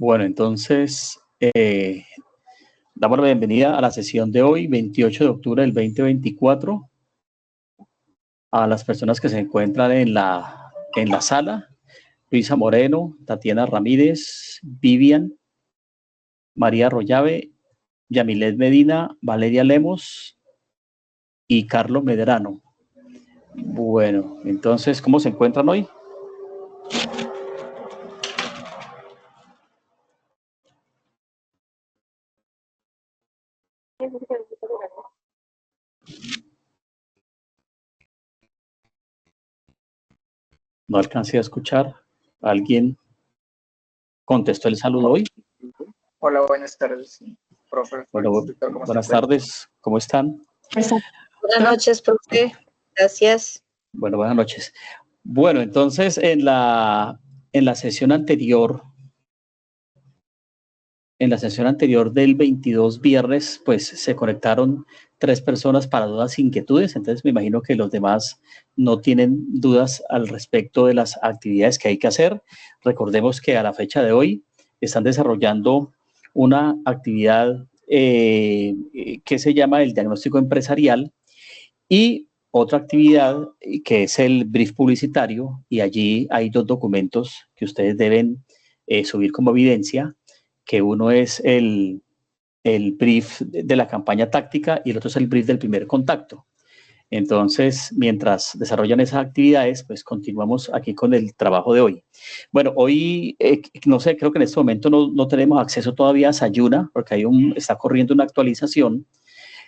Bueno, entonces, damos la bienvenida a la sesión de hoy, 28 de octubre del 2024, a las personas que se encuentran en la sala: Luisa Moreno, Tatiana Ramírez, Vivian, María Rollave, Yamilet Medina, Valeria Lemos y Carlos Medrano. Bueno, entonces, ¿cómo se encuentran hoy? No alcancé a escuchar. ¿Alguien contestó el saludo hoy? Hola, buenas tardes, profe. Bueno, buenas tardes, ¿cómo están? Buenas noches, profe. Gracias. Bueno, buenas noches. Bueno, entonces en la sesión anterior, del 22 viernes, pues se conectaron 3 personas para dudas e inquietudes. Entonces me imagino que los demás no tienen dudas al respecto de las actividades que hay que hacer. Recordemos que a la fecha de hoy están desarrollando una actividad que se llama el diagnóstico empresarial y otra actividad que es el brief publicitario, y allí hay 2 documentos que ustedes deben subir como evidencia, que uno es el brief de la campaña táctica y el otro es el brief del primer contacto. Entonces, mientras desarrollan esas actividades, pues continuamos aquí con el trabajo de hoy. Bueno, hoy, no sé, creo que en este momento no tenemos acceso todavía a Sayuna, porque está corriendo una actualización.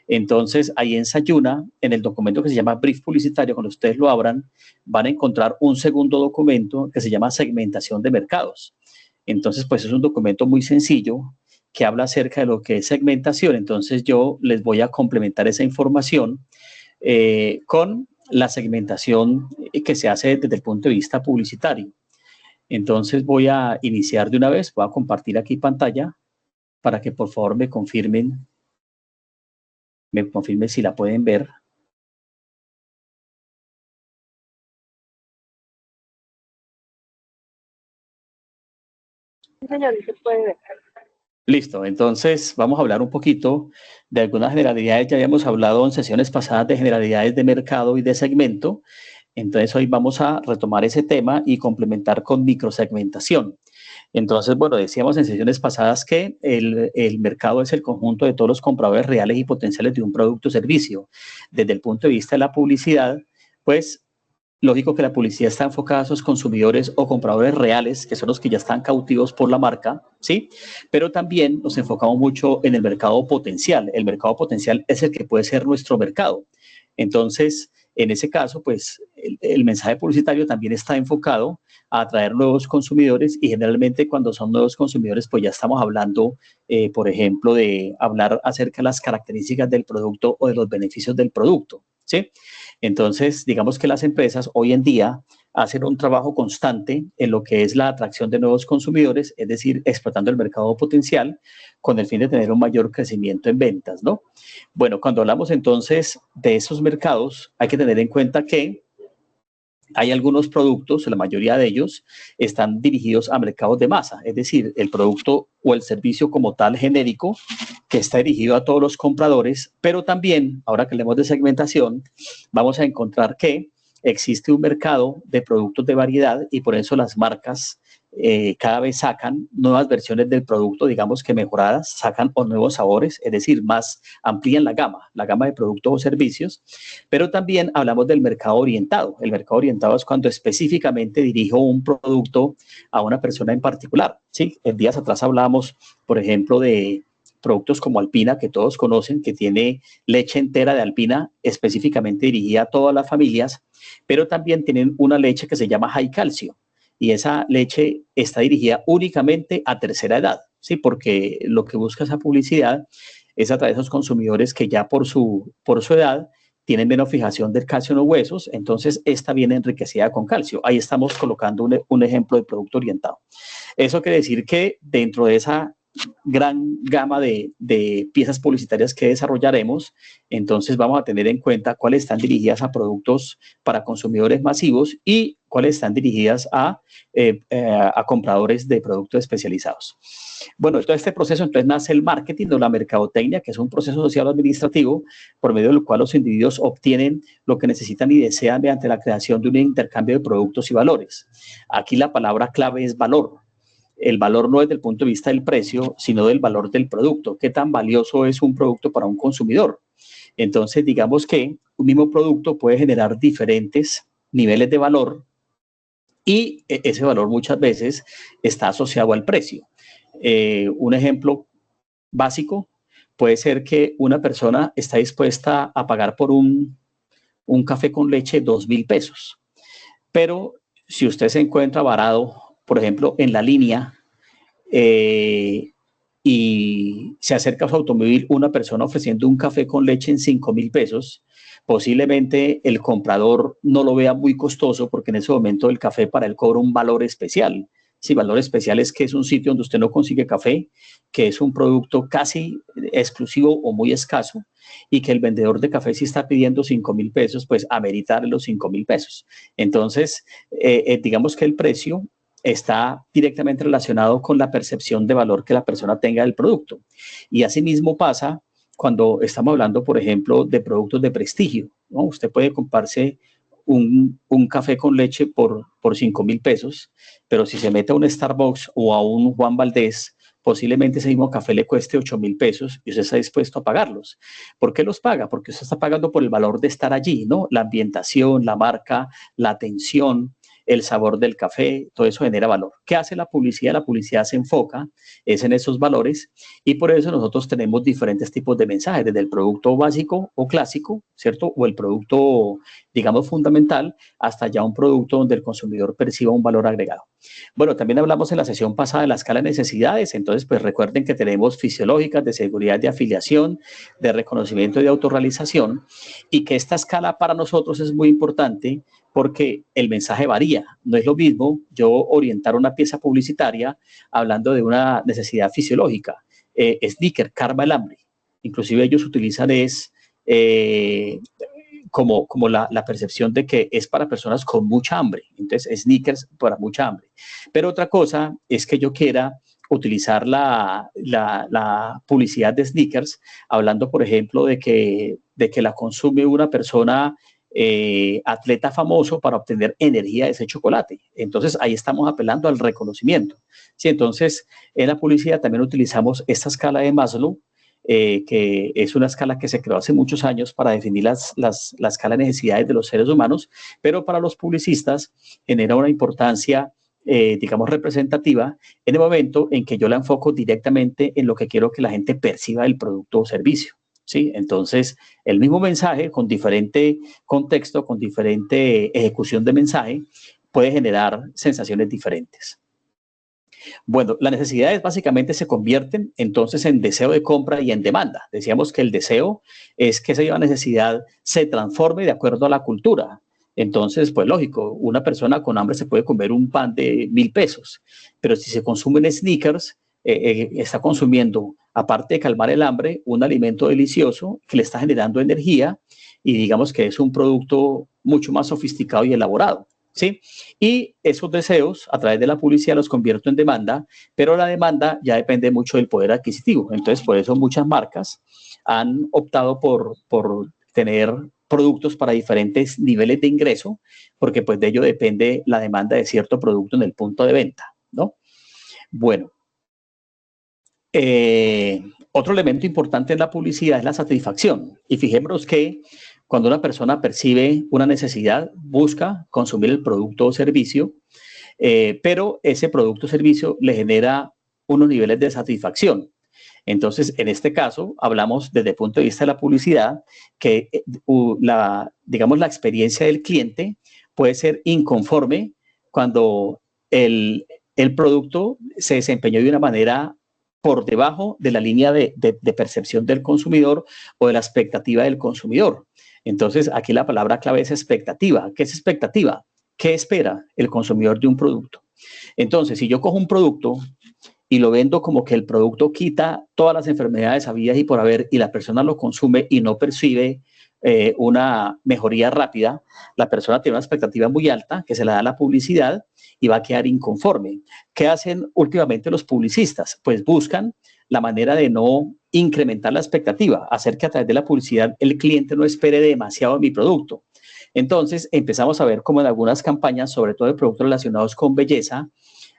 Entonces, ahí en Sayuna, en el documento que se llama brief publicitario, cuando ustedes lo abran, van a encontrar un segundo documento que se llama segmentación de mercados. Entonces, pues es un documento muy sencillo que habla acerca de lo que es segmentación. Entonces, yo les voy a complementar esa información con la segmentación que se hace desde el punto de vista publicitario. Entonces, voy a iniciar de una vez, voy a compartir aquí pantalla para que por favor me confirmen si la pueden ver. Señor, se puede ver. Listo, entonces vamos a hablar un poquito de algunas generalidades. Ya habíamos hablado en sesiones pasadas de generalidades de mercado y de segmento. Entonces hoy vamos a retomar ese tema y complementar con microsegmentación. Entonces, bueno, decíamos en sesiones pasadas que el mercado es el conjunto de todos los compradores reales y potenciales de un producto o servicio. Desde el punto de vista de la publicidad, pues lógico que la publicidad está enfocada a esos consumidores o compradores reales, que son los que ya están cautivos por la marca, ¿sí? Pero también nos enfocamos mucho en el mercado potencial. El mercado potencial es el que puede ser nuestro mercado. Entonces, en ese caso, pues el mensaje publicitario también está enfocado a atraer nuevos consumidores, y generalmente cuando son nuevos consumidores, pues ya estamos hablando, por ejemplo, de hablar acerca de las características del producto o de los beneficios del producto, ¿sí? Entonces, digamos que las empresas hoy en día hacen un trabajo constante en lo que es la atracción de nuevos consumidores, es decir, explotando el mercado potencial con el fin de tener un mayor crecimiento en ventas, ¿no? Bueno, cuando hablamos entonces de esos mercados, hay que tener en cuenta que hay algunos productos, la mayoría de ellos, están dirigidos a mercados de masa, es decir, el producto o el servicio como tal genérico que está dirigido a todos los compradores, pero también, ahora que hablemos de segmentación, vamos a encontrar que existe un mercado de productos de variedad, y por eso las marcas cada vez sacan nuevas versiones del producto, digamos que mejoradas, sacan nuevos sabores, es decir, más amplían la gama de productos o servicios. Pero también hablamos del mercado orientado. El mercado orientado es cuando específicamente dirijo un producto a una persona en particular, ¿sí? En días atrás hablábamos, por ejemplo, de productos como Alpina, que todos conocen, que tiene leche entera de Alpina específicamente dirigida a todas las familias, pero también tienen una leche que se llama High Calcio, y esa leche está dirigida únicamente a tercera edad, ¿sí? Porque lo que busca esa publicidad es atraer a esos consumidores que ya por su edad tienen menos fijación del calcio en los huesos, entonces esta viene enriquecida con calcio. Ahí estamos colocando un ejemplo de producto orientado. Eso quiere decir que dentro de esa gran gama de piezas publicitarias que desarrollaremos. Entonces vamos a tener en cuenta cuáles están dirigidas a productos para consumidores masivos y cuáles están dirigidas a compradores de productos especializados. Bueno, todo este proceso entonces nace el marketing o la mercadotecnia, que es un proceso social administrativo por medio del cual los individuos obtienen lo que necesitan y desean mediante la creación de un intercambio de productos y valores. Aquí la palabra clave es valor. El valor no es desde el punto de vista del precio, sino del valor del producto. ¿Qué tan valioso es un producto para un consumidor? Entonces, digamos que un mismo producto puede generar diferentes niveles de valor y ese valor muchas veces está asociado al precio. Un ejemplo básico puede ser que una persona está dispuesta a pagar por un café con leche 2.000 pesos. Pero si usted se encuentra varado, por ejemplo, en la línea y se acerca a su automóvil una persona ofreciendo un café con leche en 5.000 pesos, posiblemente el comprador no lo vea muy costoso porque en ese momento el café para él cobra un valor especial. Sí, valor especial es que es un sitio donde usted no consigue café, que es un producto casi exclusivo o muy escaso y que el vendedor de café si está pidiendo 5.000 pesos, pues ameritar los 5.000 pesos. Entonces, digamos que el precio está directamente relacionado con la percepción de valor que la persona tenga del producto. Y asimismo pasa cuando estamos hablando, por ejemplo, de productos de prestigio, ¿no? Usted puede comprarse un café con leche por 5.000 pesos, pero si se mete a un Starbucks o a un Juan Valdez, posiblemente ese mismo café le cueste 8.000 pesos y usted está dispuesto a pagarlos. ¿Por qué los paga? Porque usted está pagando por el valor de estar allí, ¿no? La ambientación, la marca, la atención, el sabor del café, todo eso genera valor. ¿Qué hace la publicidad? La publicidad se enfoca en esos valores y por eso nosotros tenemos diferentes tipos de mensajes, desde el producto básico o clásico, ¿cierto? O el producto, digamos, fundamental, hasta ya un producto donde el consumidor perciba un valor agregado. Bueno, también hablamos en la sesión pasada de la escala de necesidades, entonces pues recuerden que tenemos fisiológicas, de seguridad, de afiliación, de reconocimiento y de autorrealización y que esta escala para nosotros es muy importante porque el mensaje varía. No es lo mismo yo orientar una pieza publicitaria hablando de una necesidad fisiológica. Snickers, calma el hambre. Inclusive ellos utilizan como la percepción de que es para personas con mucha hambre. Entonces, Snickers para mucha hambre. Pero otra cosa es que yo quiera utilizar la publicidad de Snickers hablando, por ejemplo, de que la consume una persona atleta famoso para obtener energía de ese chocolate. Entonces, ahí estamos apelando al reconocimiento. Sí, entonces, en la publicidad también utilizamos esta escala de Maslow, que es una escala que se creó hace muchos años para definir la escala de necesidades de los seres humanos, pero para los publicistas genera una importancia, digamos, representativa en el momento en que yo la enfoco directamente en lo que quiero que la gente perciba del producto o servicio. ¿Sí? Entonces, el mismo mensaje con diferente contexto, con diferente ejecución de mensaje, puede generar sensaciones diferentes. Bueno, las necesidades básicamente se convierten entonces en deseo de compra y en demanda. Decíamos que el deseo es que esa necesidad se transforme de acuerdo a la cultura. Entonces, pues lógico, una persona con hambre se puede comer un pan de 1.000 pesos, pero si se consumen Snickers, está consumiendo, aparte de calmar el hambre, un alimento delicioso que le está generando energía y digamos que es un producto mucho más sofisticado y elaborado. ¿Sí? Y esos deseos a través de la publicidad los convierto en demanda, pero la demanda ya depende mucho del poder adquisitivo. Entonces, por eso muchas marcas han optado por tener productos para diferentes niveles de ingreso, porque pues de ello depende la demanda de cierto producto en el punto de venta, ¿no? Bueno, otro elemento importante en la publicidad es la satisfacción. Y fijémonos que cuando una persona percibe una necesidad, busca consumir el producto o servicio, pero ese producto o servicio le genera unos niveles de satisfacción. Entonces, en este caso, hablamos desde el punto de vista de la publicidad, que digamos, la experiencia del cliente puede ser inconforme cuando el producto se desempeñó de una manera por debajo de la línea de percepción del consumidor o de la expectativa del consumidor. Entonces, aquí la palabra clave es expectativa. ¿Qué es expectativa? ¿Qué espera el consumidor de un producto? Entonces, si yo cojo un producto y lo vendo como que el producto quita todas las enfermedades habidas y por haber, y la persona lo consume y no percibe una mejoría rápida, la persona tiene una expectativa muy alta que se la da la publicidad y va a quedar inconforme. ¿Qué hacen últimamente los publicistas? Pues buscan la manera de no incrementar la expectativa, hacer que a través de la publicidad el cliente no espere demasiado de mi producto. Entonces empezamos a ver cómo en algunas campañas, sobre todo de productos relacionados con belleza,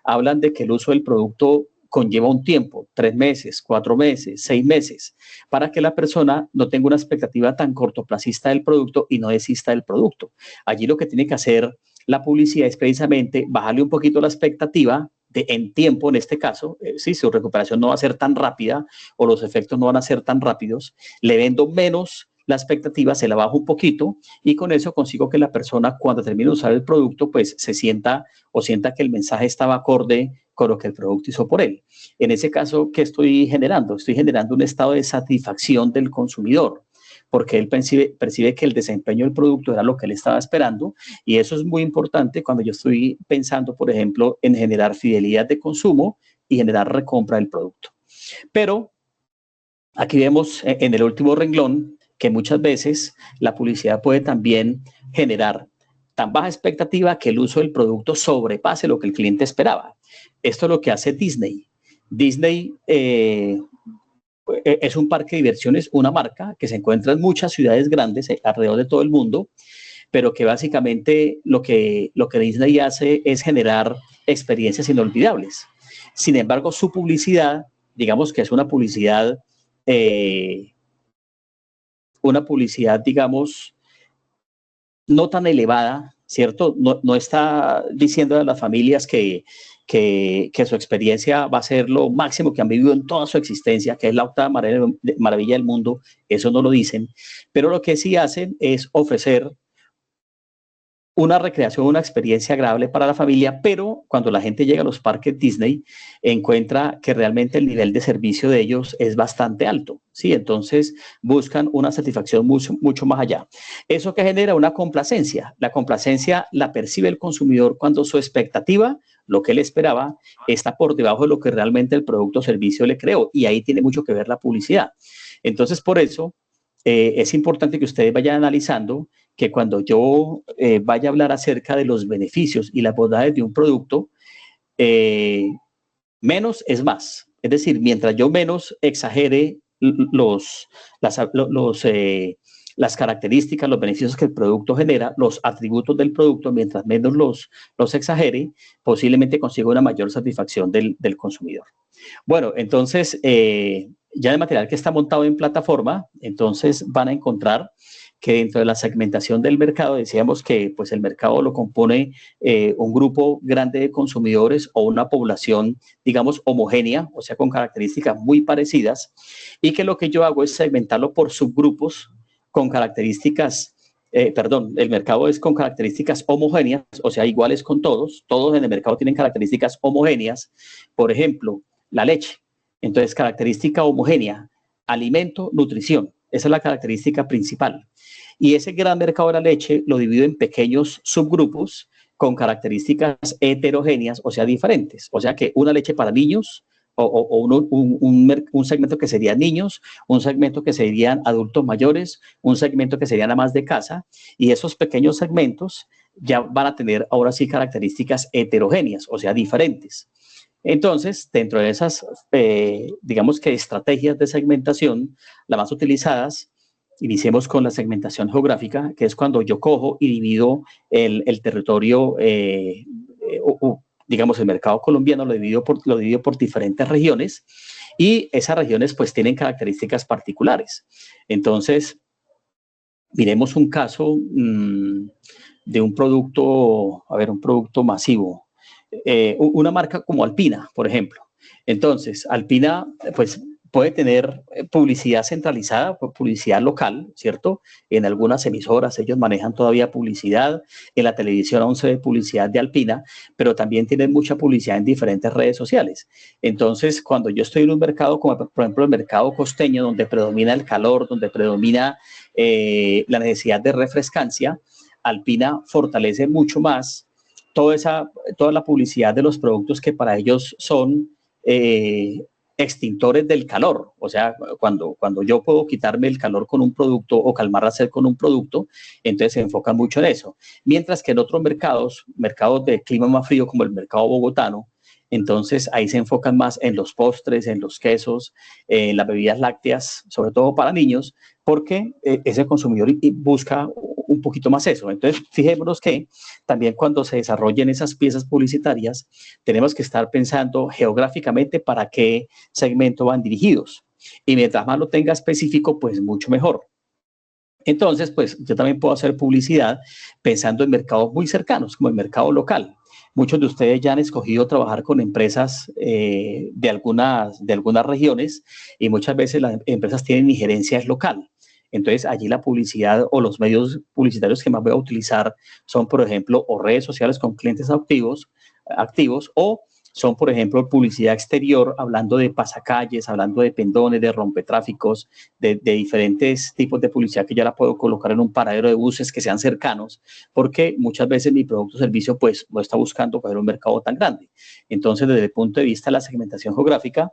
hablan de que el uso del producto conlleva un tiempo, 3 meses, 4 meses, 6 meses, para que la persona no tenga una expectativa tan cortoplacista del producto y no desista del producto. Allí lo que tiene que hacer la publicidad es precisamente bajarle un poquito la expectativa en tiempo, en este caso, si su recuperación no va a ser tan rápida o los efectos no van a ser tan rápidos, le vendo menos la expectativa, se la bajo un poquito y con eso consigo que la persona cuando termine de usar el producto pues se sienta o sienta que el mensaje estaba acorde con lo que el producto hizo por él. En ese caso, ¿qué estoy generando? Estoy generando un estado de satisfacción del consumidor porque él percibe que el desempeño del producto era lo que él estaba esperando y eso es muy importante cuando yo estoy pensando, por ejemplo, en generar fidelidad de consumo y generar recompra del producto. Pero aquí vemos en el último renglón que muchas veces la publicidad puede también generar tan baja expectativa que el uso del producto sobrepase lo que el cliente esperaba. Esto es lo que hace Disney. Disney es un parque de diversiones, una marca que se encuentra en muchas ciudades grandes alrededor de todo el mundo, pero que básicamente lo que Disney hace es generar experiencias inolvidables. Sin embargo, su publicidad, digamos que es una publicidad, digamos, no tan elevada, ¿cierto? No está diciendo a las familias que su experiencia va a ser lo máximo que han vivido en toda su existencia, que es la octava maravilla del mundo, eso no lo dicen, pero lo que sí hacen es ofrecer una recreación, una experiencia agradable para la familia, pero cuando la gente llega a los parques Disney, encuentra que realmente el nivel de servicio de ellos es bastante alto, ¿sí? Entonces buscan una satisfacción mucho más allá. ¿Eso que genera? Una complacencia. La complacencia la percibe el consumidor cuando su expectativa, lo que él esperaba, está por debajo de lo que realmente el producto o servicio le creó, y ahí tiene mucho que ver la publicidad. Entonces, por eso, es importante que ustedes vayan analizando que cuando yo vaya a hablar acerca de los beneficios y las bondades de un producto, menos es más. Es decir, mientras yo menos exagere las características, los beneficios que el producto genera, los atributos del producto, mientras menos los exagere, posiblemente consiga una mayor satisfacción del consumidor. Bueno, entonces, ya el material que está montado en plataforma, entonces van a encontrar que dentro de la segmentación del mercado decíamos que pues el mercado lo compone un grupo grande de consumidores o una población, digamos, homogénea, o sea, con características muy parecidas, y que lo que yo hago es segmentarlo por subgrupos con características, el mercado es con características homogéneas, o sea, iguales con todos en el mercado tienen características homogéneas, por ejemplo, la leche, entonces característica homogénea, alimento, nutrición, esa es la característica principal. Y ese gran mercado de la leche lo divido en pequeños subgrupos con características heterogéneas, o sea, diferentes. O sea que una leche para niños un segmento que serían niños, un segmento que serían adultos mayores, un segmento que serían amas de casa, y esos pequeños segmentos ya van a tener ahora sí características heterogéneas, o sea, diferentes. Entonces, dentro de esas, digamos que estrategias de segmentación, las más utilizadas, iniciemos con la segmentación geográfica, que es cuando yo cojo y divido el territorio, digamos, el mercado colombiano lo divido por diferentes regiones y esas regiones pues tienen características particulares. Entonces, miremos un caso de un producto, un producto masivo. Una marca como Alpina, por ejemplo. Entonces, Alpina, pues, puede tener publicidad centralizada, publicidad local, ¿cierto? En algunas emisoras ellos manejan todavía publicidad, en la televisión aún se ve publicidad de Alpina, pero también tienen mucha publicidad en diferentes redes sociales. Entonces, cuando yo estoy en un mercado, como por ejemplo el mercado costeño, donde predomina el calor, donde predomina la necesidad de refrescancia, Alpina fortalece mucho más toda la publicidad de los productos que para ellos son extintores del calor, o sea, cuando yo puedo quitarme el calor con un producto o calmar la sed con un producto, entonces se enfocan mucho en eso. Mientras que en otros mercados de clima más frío como el mercado bogotano, entonces ahí se enfocan más en los postres, en los quesos, en las bebidas lácteas, sobre todo para niños, porque ese consumidor busca un poquito más eso. Entonces, fijémonos que también cuando se desarrollen esas piezas publicitarias, tenemos que estar pensando geográficamente para qué segmento van dirigidos. Y mientras más lo tenga específico, pues mucho mejor. Entonces, pues yo también puedo hacer publicidad pensando en mercados muy cercanos, como el mercado local. Muchos de ustedes ya han escogido trabajar con empresas de algunas regiones y muchas veces las empresas tienen injerencia local. Entonces, allí la publicidad o los medios publicitarios que más voy a utilizar son, por ejemplo, o redes sociales con clientes activos o son, por ejemplo, publicidad exterior, hablando de pasacalles, hablando de pendones, de rompetráficos, de diferentes tipos de publicidad que ya la puedo colocar en un paradero de buses que sean cercanos, porque muchas veces mi producto o servicio pues no está buscando coger un mercado tan grande. Entonces, desde el punto de vista de la segmentación geográfica,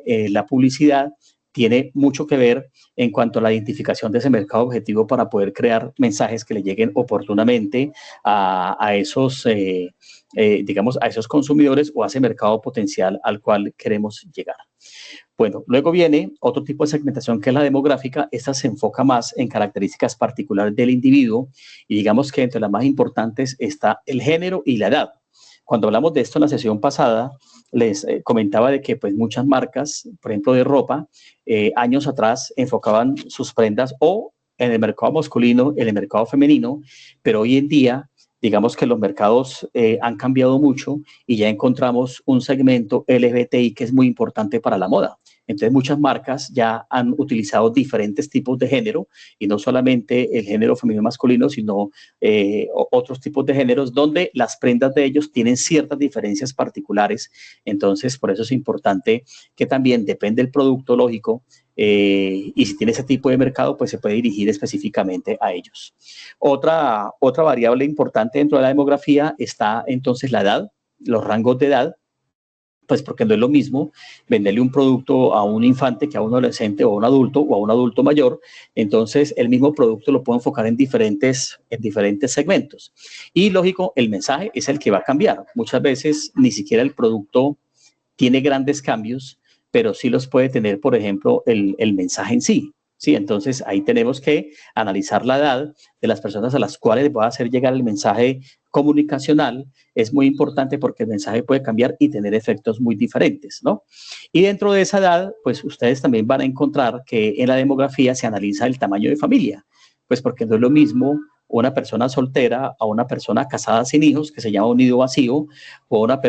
la publicidad tiene mucho que ver en cuanto a la identificación de ese mercado objetivo para poder crear mensajes que le lleguen oportunamente a esos digamos, a esos consumidores o a ese mercado potencial al cual queremos llegar. Bueno, luego viene otro tipo de segmentación que es la demográfica. Esta se enfoca más en características particulares del individuo y digamos que entre las más importantes está el género y la edad. Cuando hablamos de esto en la sesión pasada, les comentaba de que pues muchas marcas, por ejemplo de ropa, años atrás enfocaban sus prendas o en el mercado masculino, en el mercado femenino, pero hoy en día digamos que los mercados han cambiado mucho y ya encontramos un segmento LGBTI que es muy importante para la moda. Entonces muchas marcas ya han utilizado diferentes tipos de género y no solamente el género femenino masculino, sino otros tipos de géneros donde las prendas de ellos tienen ciertas diferencias particulares. Entonces por eso es importante que también depende del producto lógico y si tiene ese tipo de mercado, pues se puede dirigir específicamente a ellos. Otra variable importante dentro de la demografía está entonces la edad, los rangos de edad, pues porque no es lo mismo venderle un producto a un infante que a un adolescente o a un adulto o a un adulto mayor. Entonces el mismo producto lo puedo enfocar en diferentes segmentos. Y lógico, el mensaje es el que va a cambiar. Muchas veces ni siquiera el producto tiene grandes cambios, pero sí los puede tener, por ejemplo, el mensaje en sí. Sí, entonces ahí tenemos que analizar la edad de las personas a las cuales va a hacer llegar el mensaje comunicacional. Es muy importante porque el mensaje puede cambiar y tener efectos muy diferentes, ¿no? Y dentro de esa edad, pues ustedes también van a encontrar que en la demografía se analiza el tamaño de familia, pues porque no es lo mismo una persona soltera a una persona casada sin hijos, que se llama un nido vacío, o una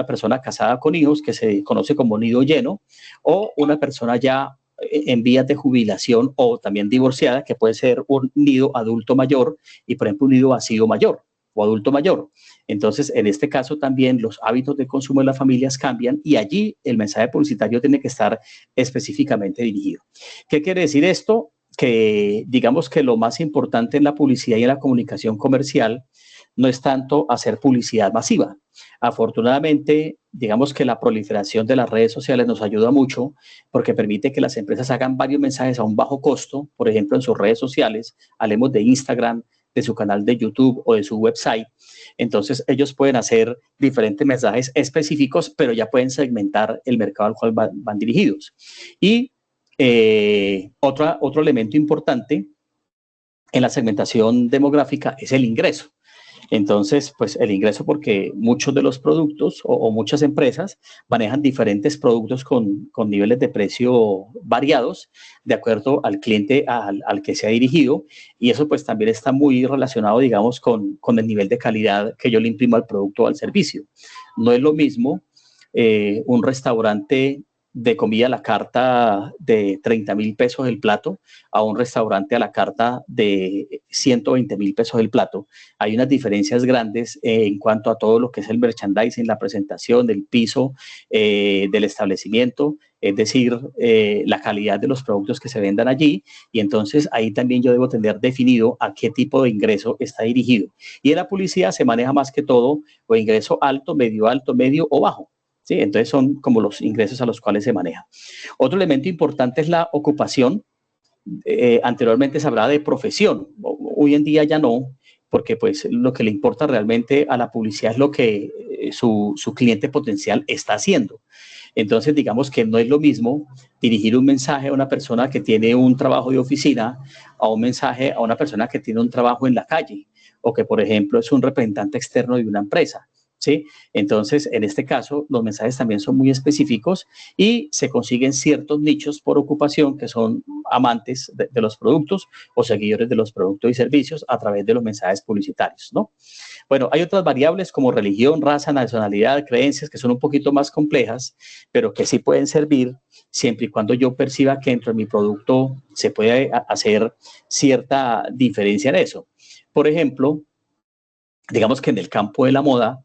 persona casada con hijos, que se conoce como nido lleno, o una persona ya en vías de jubilación o también divorciada, que puede ser un nido adulto mayor y, por ejemplo, un nido vacío mayor o adulto mayor. Entonces, en este caso también los hábitos de consumo de las familias cambian y allí el mensaje publicitario tiene que estar específicamente dirigido. ¿Qué quiere decir esto? Que digamos que lo más importante en la publicidad y en la comunicación comercial no es tanto hacer publicidad masiva. Afortunadamente, digamos que la proliferación de las redes sociales nos ayuda mucho porque permite que las empresas hagan varios mensajes a un bajo costo, por ejemplo, en sus redes sociales, hablemos de Instagram, de su canal de YouTube o de su website. Entonces, ellos pueden hacer diferentes mensajes específicos, pero ya pueden segmentar el mercado al cual van dirigidos. Y otro elemento importante en la segmentación demográfica es el ingreso. Entonces, pues el ingreso, porque muchos de los productos o muchas empresas manejan diferentes productos con niveles de precio variados de acuerdo al cliente al que se ha dirigido, y eso pues también está muy relacionado, digamos, con el nivel de calidad que yo le imprimo al producto o al servicio. No es lo mismo un restaurante de comida a la carta de 30,000 pesos el plato a un restaurante a la carta de 120,000 pesos el plato. Hay unas diferencias grandes en cuanto a todo lo que es el merchandising, la presentación del piso del establecimiento, es decir, la calidad de los productos que se vendan allí, y entonces ahí también yo debo tener definido a qué tipo de ingreso está dirigido. Y en la publicidad se maneja más que todo o ingreso alto, medio o bajo. ¿sí? Entonces son como los ingresos a los cuales se maneja. Otro elemento importante es la ocupación. Anteriormente se hablaba de profesión, hoy en día ya no, porque pues lo que le importa realmente a la publicidad es lo que su cliente potencial está haciendo. Entonces, digamos que no es lo mismo dirigir un mensaje a una persona que tiene un trabajo de oficina a un mensaje a una persona que tiene un trabajo en la calle o que, por ejemplo, es un representante externo de una empresa, ¿sí? Entonces, en este caso, los mensajes también son muy específicos y se consiguen ciertos nichos por ocupación que son amantes de los productos o seguidores de los productos y servicios a través de los mensajes publicitarios, ¿no? Bueno, hay otras variables como religión, raza, nacionalidad, creencias que son un poquito más complejas, pero que sí pueden servir siempre y cuando yo perciba que dentro de mi producto se puede hacer cierta diferencia en eso. Por ejemplo, digamos que en el campo de la moda,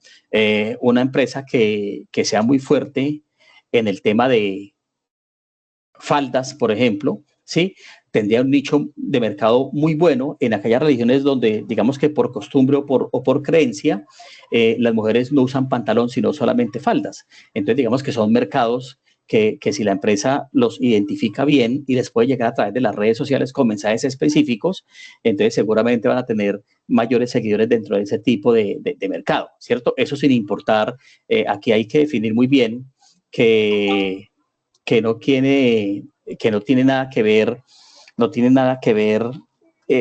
una empresa que sea muy fuerte en el tema de faldas, por ejemplo, ¿sí? Tendría un nicho de mercado muy bueno en aquellas regiones donde, digamos que por costumbre o por creencia, las mujeres no usan pantalón, sino solamente faldas. Entonces, digamos que son mercados que si la empresa los identifica bien y les puede llegar a través de las redes sociales con mensajes específicos, entonces seguramente van a tener mayores seguidores dentro de ese tipo de mercado, ¿cierto? Eso sin importar, aquí hay que definir muy bien que no tiene nada que ver,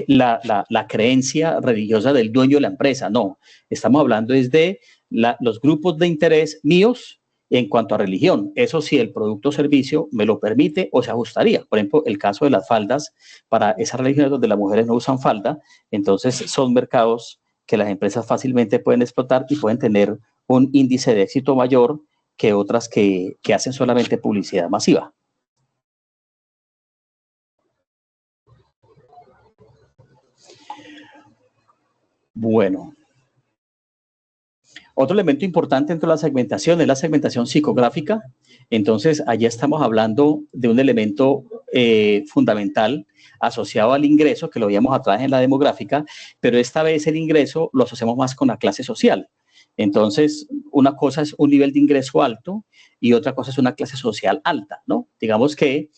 la creencia religiosa del dueño de la empresa, no. Estamos hablando de los grupos de interés míos en cuanto a religión. Eso sí, el producto o servicio me lo permite o se ajustaría. Por ejemplo, el caso de las faldas, para esas religiones donde las mujeres no usan falda, entonces son mercados que las empresas fácilmente pueden explotar y pueden tener un índice de éxito mayor que otras que hacen solamente publicidad masiva. Bueno, otro elemento importante dentro de la segmentación es la segmentación psicográfica. Entonces, allí estamos hablando de un elemento fundamental asociado al ingreso, que lo veíamos atrás en la demográfica, pero esta vez el ingreso lo asociamos más con la clase social. Entonces, una cosa es un nivel de ingreso alto y otra cosa es una clase social alta, ¿no? Digamos que,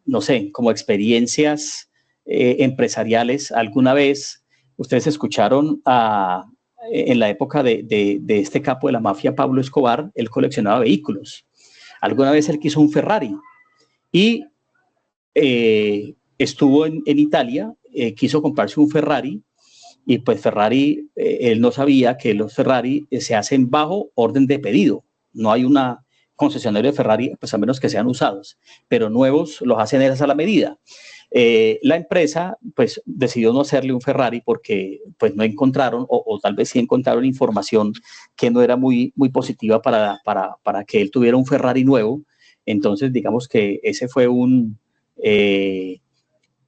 no sé, como experiencias empresariales, alguna vez ustedes escucharon en la época de este capo de la mafia, Pablo Escobar, él coleccionaba vehículos. Alguna vez él quiso un Ferrari y estuvo en Italia, quiso comprarse un Ferrari y pues Ferrari, él no sabía que los Ferrari se hacen bajo orden de pedido. No hay una concesionaria de Ferrari, pues a menos que sean usados, pero nuevos los hacen a la medida. La empresa pues decidió no hacerle un Ferrari porque pues no encontraron o tal vez sí encontraron información que no era muy positiva para que él tuviera un Ferrari nuevo. Entonces digamos que ese fue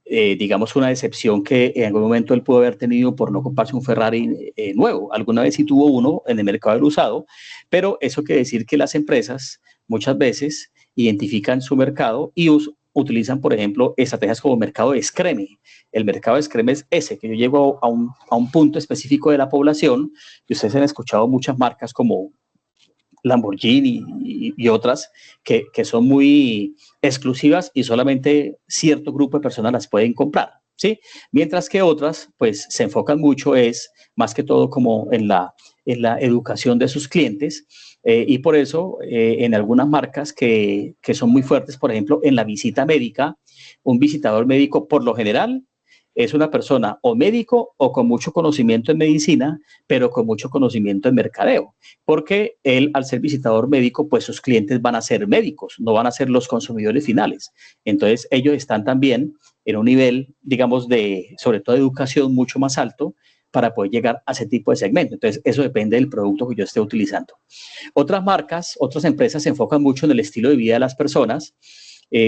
digamos una decepción que en algún momento él pudo haber tenido por no comprarse un Ferrari nuevo. Alguna vez sí tuvo uno en el mercado del usado, pero eso quiere decir que las empresas muchas veces identifican su mercado y utilizan, por ejemplo, estrategias como mercado de escreme. El mercado de escreme es ese, que yo llego a un punto específico de la población, y ustedes han escuchado muchas marcas como Lamborghini y otras que son muy exclusivas y solamente cierto grupo de personas las pueden comprar, ¿sí? Mientras que otras, pues, se enfocan mucho más que todo como en la educación de sus clientes, y por eso en algunas marcas que son muy fuertes, por ejemplo, en la visita médica, un visitador médico por lo general es una persona o médico o con mucho conocimiento en medicina, pero con mucho conocimiento en mercadeo, porque él, al ser visitador médico, pues sus clientes van a ser médicos, no van a ser los consumidores finales. Entonces, ellos están también en un nivel, digamos, sobre todo de educación mucho más alto para poder llegar a ese tipo de segmento. Entonces, eso depende del producto que yo esté utilizando. Otras marcas, otras empresas se enfocan mucho en el estilo de vida de las personas.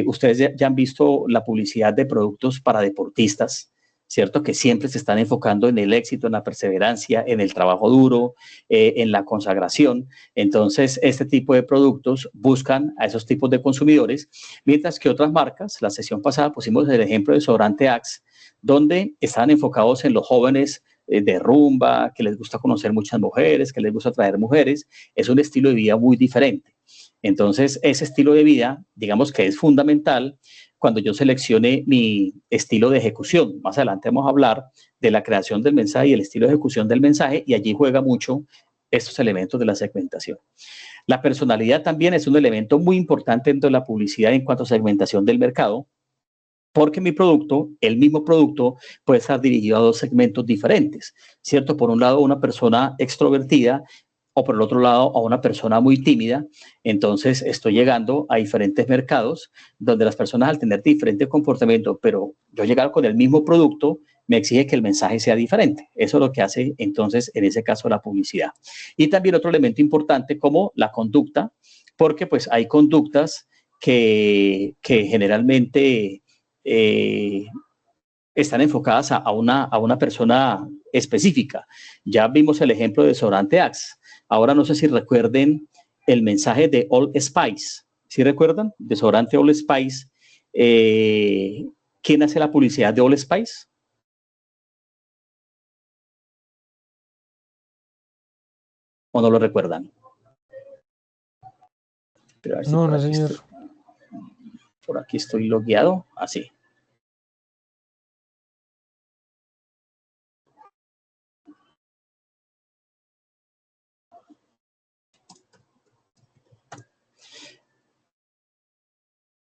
Ustedes ya han visto la publicidad de productos para deportistas, ¿cierto? Que siempre se están enfocando en el éxito, en la perseverancia, en el trabajo duro, en la consagración. Entonces, este tipo de productos buscan a esos tipos de consumidores, mientras que otras marcas, la sesión pasada pusimos el ejemplo de desodorante Axe, donde estaban enfocados en los jóvenes de rumba, que les gusta conocer muchas mujeres, que les gusta atraer mujeres. Es un estilo de vida muy diferente. Entonces, ese estilo de vida, digamos que es fundamental cuando yo seleccione mi estilo de ejecución. Más adelante vamos a hablar de la creación del mensaje y el estilo de ejecución del mensaje, y allí juega mucho estos elementos de la segmentación. La personalidad también es un elemento muy importante dentro de la publicidad en cuanto a segmentación del mercado, porque mi producto, el mismo producto, puede estar dirigido a dos segmentos diferentes, ¿cierto? Por un lado, una persona extrovertida, o por el otro lado, a una persona muy tímida. Entonces, estoy llegando a diferentes mercados donde las personas, al tener diferente comportamiento, pero yo llegar con el mismo producto, me exige que el mensaje sea diferente. Eso es lo que hace, entonces, en ese caso, la publicidad. Y también otro elemento importante como la conducta, porque pues hay conductas que generalmente están enfocadas a una persona específica. Ya vimos el ejemplo de desodorante Axe. Ahora no sé si recuerden el mensaje de Old Spice. ¿Sí recuerdan? Desodorante Old Spice. ¿Quién hace la publicidad de Old Spice? ¿O no lo recuerdan? Pero a ver si no, no, señor. Por aquí estoy logueado. Así.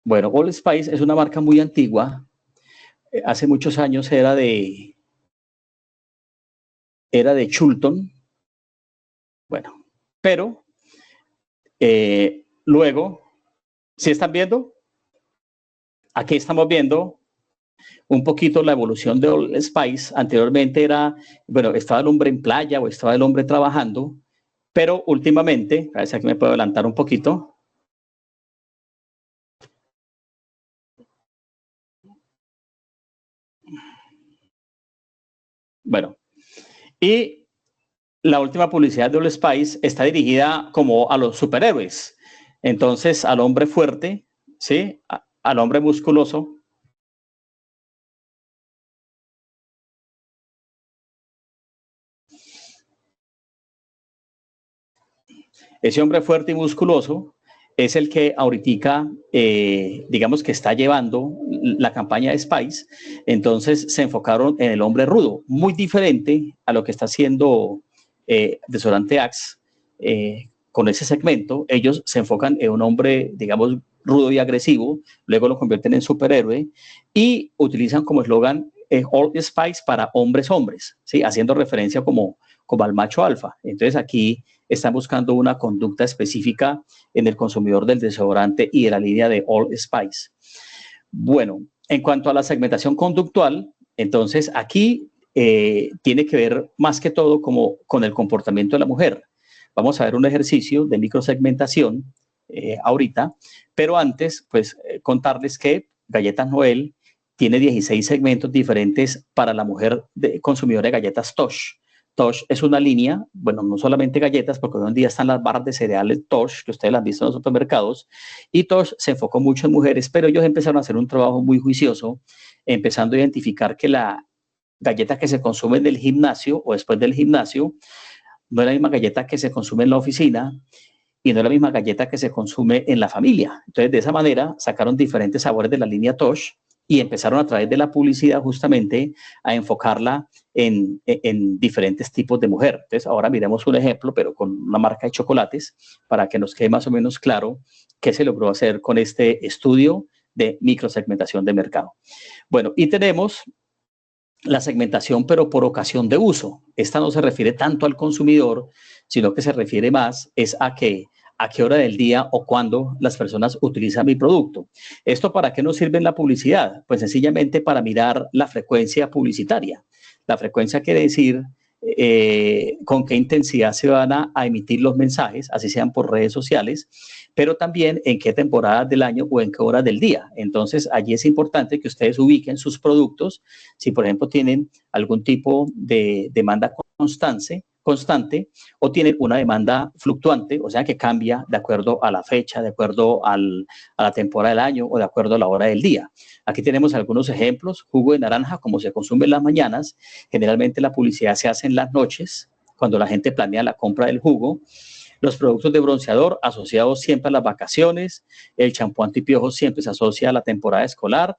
Bueno, Old Spice es una marca muy antigua. Hace muchos años era de Chulton. Bueno, pero luego, ¿sí están viendo? Aquí estamos viendo un poquito la evolución de Old Spice. Anteriormente era, bueno, estaba el hombre en playa o estaba el hombre trabajando, pero últimamente, a ver si aquí me puedo adelantar un poquito. Bueno, y la última publicidad de Old Spice está dirigida como a los superhéroes. Entonces, al hombre fuerte, ¿sí? Al hombre musculoso. Ese hombre fuerte y musculoso es el que ahorita, digamos que está llevando la campaña de Spice. Entonces se enfocaron en el hombre rudo, muy diferente a lo que está haciendo Desodorante Axe. Con ese segmento, ellos se enfocan en un hombre, digamos, rudo y agresivo, luego lo convierten en superhéroe y utilizan como eslogan Old Spice para hombres, ¿sí? Haciendo referencia como al macho alfa. Entonces aquí están buscando una conducta específica en el consumidor del desodorante y de la línea de Old Spice. Bueno, en cuanto a la segmentación conductual, entonces aquí tiene que ver más que todo como con el comportamiento de la mujer. Vamos a ver un ejercicio de microsegmentación ahorita, pero antes, pues contarles que Galletas Noel tiene 16 segmentos diferentes para la mujer consumidora de galletas Tosh. Tosh es una línea, bueno, no solamente galletas, porque hoy en día están las barras de cereales Tosh, que ustedes las han visto en los supermercados, y Tosh se enfocó mucho en mujeres, pero ellos empezaron a hacer un trabajo muy juicioso, empezando a identificar que la galleta que se consume en el gimnasio o después del gimnasio no es la misma galleta que se consume en la oficina y no es la misma galleta que se consume en la familia. Entonces, de esa manera, sacaron diferentes sabores de la línea Tosh y empezaron a través de la publicidad justamente a enfocarla en diferentes tipos de mujer. Entonces, ahora miremos un ejemplo, pero con una marca de chocolates, para que nos quede más o menos claro qué se logró hacer con este estudio de microsegmentación de mercado. Bueno, y tenemos la segmentación, pero por ocasión de uso. Esta no se refiere tanto al consumidor, sino que se refiere más es a qué hora del día o cuándo las personas utilizan mi producto. ¿Esto para qué nos sirve en la publicidad? Pues sencillamente para mirar la frecuencia publicitaria. La frecuencia quiere decir con qué intensidad se van a emitir los mensajes, así sean por redes sociales, pero también en qué temporada del año o en qué hora del día. Entonces, allí es importante que ustedes ubiquen sus productos. Si, por ejemplo, tienen algún tipo de demanda constante, constante o tienen una demanda fluctuante, o sea que cambia de acuerdo a la fecha, de acuerdo a la temporada del año o de acuerdo a la hora del día. Aquí tenemos algunos ejemplos. Jugo de naranja, como se consume en las mañanas, generalmente la publicidad se hace en las noches, cuando la gente planea la compra del jugo. Los productos de bronceador asociados siempre a las vacaciones, el champú antipiojos siempre se asocia a la temporada escolar,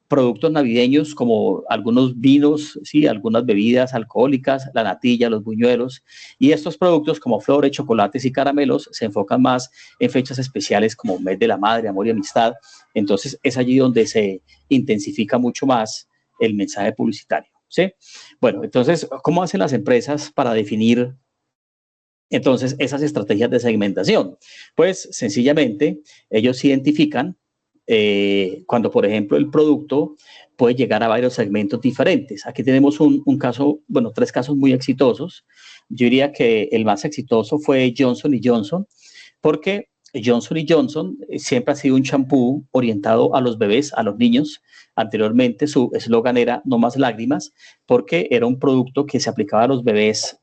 productos navideños como algunos vinos, ¿sí? Algunas bebidas alcohólicas, la natilla, los buñuelos, y estos productos como flores, chocolates y caramelos se enfocan más en fechas especiales como mes de la madre, amor y amistad. Entonces es allí donde se intensifica mucho más el mensaje publicitario, ¿sí? Bueno, entonces, ¿cómo hacen las empresas para definir entonces esas estrategias de segmentación? Pues sencillamente ellos identifican cuando, por ejemplo, el producto puede llegar a varios segmentos diferentes. Aquí tenemos un caso, bueno, 3 casos muy exitosos. Yo diría que el más exitoso fue Johnson & Johnson, porque Johnson & Johnson siempre ha sido un champú orientado a los bebés, a los niños. Anteriormente su eslogan era "no más lágrimas", porque era un producto que se aplicaba a los bebés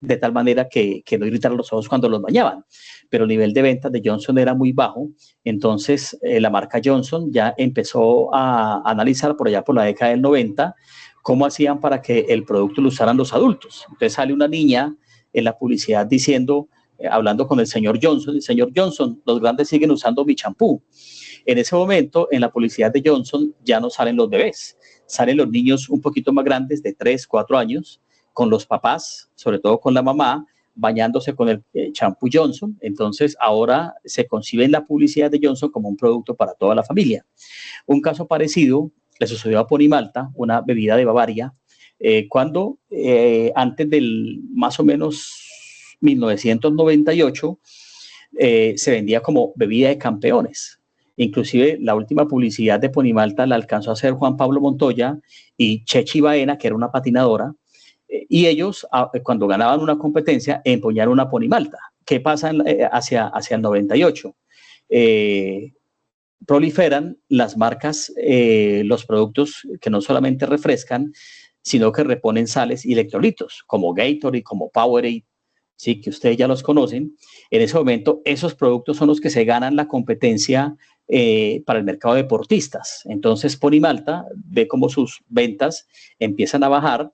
de tal manera que no irritaran los ojos cuando los bañaban. Pero el nivel de ventas de Johnson era muy bajo, entonces la marca Johnson ya empezó a analizar por allá por la década del 90 cómo hacían para que el producto lo usaran los adultos. Entonces sale una niña en la publicidad diciendo, hablando con el señor Johnson, los grandes siguen usando mi champú. En ese momento, en la publicidad de Johnson ya no salen los bebés, salen los niños un poquito más grandes, de 3, 4 años, con los papás, sobre todo con la mamá, bañándose con el champú Johnson. Entonces ahora se concibe en la publicidad de Johnson como un producto para toda la familia. Un caso parecido le sucedió a Ponimalta, una bebida de Bavaria, cuando antes del más o menos 1998 se vendía como bebida de campeones. Inclusive la última publicidad de Ponimalta la alcanzó a hacer Juan Pablo Montoya y Chechi Baena, que era una patinadora, y ellos cuando ganaban una competencia empuñaron una Ponimalta. ¿Qué pasa hacia el 98? Proliferan las marcas, los productos que no solamente refrescan, sino que reponen sales y electrolitos, como Gatorade, como Powerade, sí, que ustedes ya los conocen. En ese momento, esos productos son los que se ganan la competencia para el mercado de deportistas. Entonces, Ponimalta ve cómo sus ventas empiezan a bajar.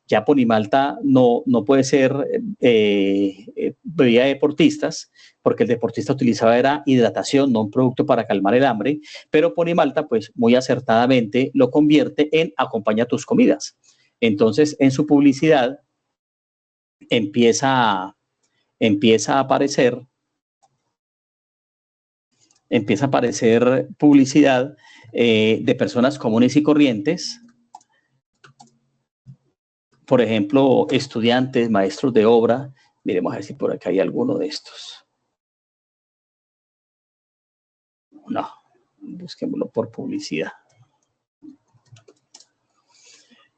Ya Ponimalta no puede ser bebida de deportistas, porque el deportista utilizaba era hidratación, no un producto para calmar el hambre, pero Ponimalta, pues muy acertadamente lo convierte en acompaña tus comidas. Entonces, en su publicidad empieza a aparecer publicidad de personas comunes y corrientes, por ejemplo, estudiantes, maestros de obra. Miremos a ver si por acá hay alguno de estos. No, busquémoslo por publicidad.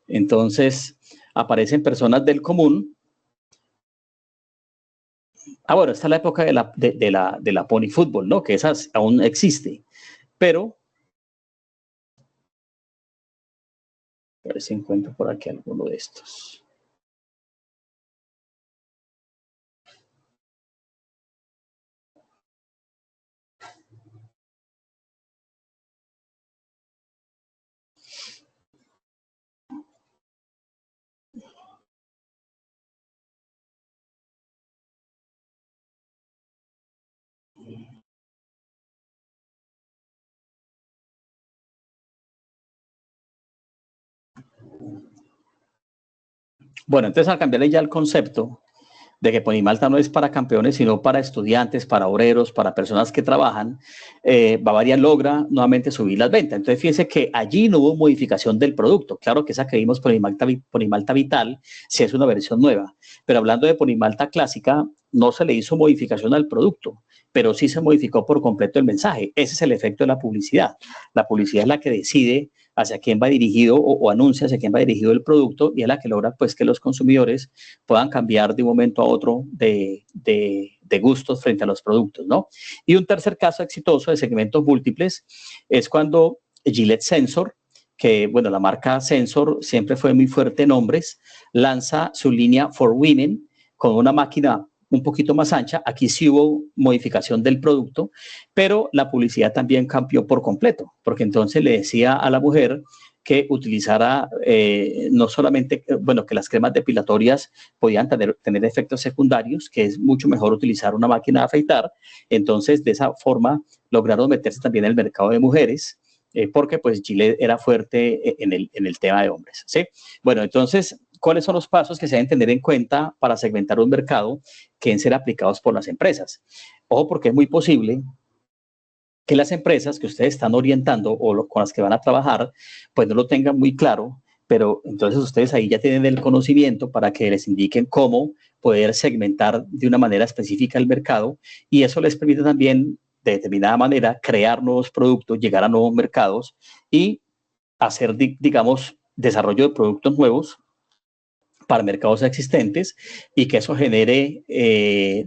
Entonces, aparecen personas del común. Bueno, esta es la época de la Pony Fútbol, ¿no? Que esa aún existe. Pero, a ver si encuentro por aquí alguno de estos. Bueno, entonces al cambiarle ya el concepto de que Ponimalta no es para campeones, sino para estudiantes, para obreros, para personas que trabajan, Bavaria logra nuevamente subir las ventas. Entonces, fíjense que allí no hubo modificación del producto. Claro que esa que vimos Ponimalta Vital, sí es una versión nueva. Pero hablando de Ponimalta clásica, no se le hizo modificación al producto, pero sí se modificó por completo el mensaje. Ese es el efecto de la publicidad. La publicidad es la que decide hacia quién va dirigido o anuncia hacia quién va dirigido el producto, y es la que logra pues que los consumidores puedan cambiar de un momento a otro de gustos frente a los productos, ¿no? Y un tercer caso exitoso de segmentos múltiples es cuando Gillette Sensor, que bueno, la marca Sensor siempre fue muy fuerte en hombres, lanza su línea For Women con una máquina un poquito más ancha. Aquí sí hubo modificación del producto, pero la publicidad también cambió por completo, porque entonces le decía a la mujer que utilizara no solamente, bueno, que las cremas depilatorias podían tener efectos secundarios, que es mucho mejor utilizar una máquina de afeitar. Entonces, de esa forma, lograron meterse también en el mercado de mujeres, porque pues Gillette era fuerte en el tema de hombres, ¿sí? Bueno, entonces, ¿cuáles son los pasos que se deben tener en cuenta para segmentar un mercado que deben ser aplicados por las empresas? Ojo, porque es muy posible que las empresas que ustedes están orientando o con las que van a trabajar, pues no lo tengan muy claro, pero entonces ustedes ahí ya tienen el conocimiento para que les indiquen cómo poder segmentar de una manera específica el mercado, y eso les permite también, de determinada manera, crear nuevos productos, llegar a nuevos mercados y hacer, digamos, desarrollo de productos nuevos para mercados existentes, y que eso genere,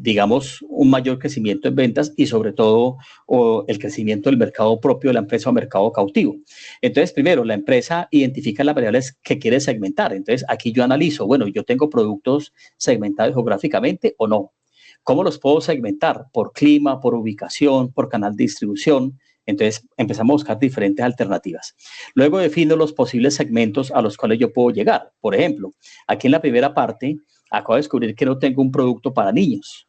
digamos, un mayor crecimiento en ventas y sobre todo el crecimiento del mercado propio de la empresa o mercado cautivo. Entonces, primero, la empresa identifica las variables que quiere segmentar. Entonces, aquí yo analizo, bueno, yo tengo productos segmentados geográficamente o no. ¿Cómo los puedo segmentar? Por clima, por ubicación, por canal de distribución. Entonces, empezamos a buscar diferentes alternativas. Luego defino los posibles segmentos a los cuales yo puedo llegar. Por ejemplo, aquí en la primera parte, acabo de descubrir que no tengo un producto para niños.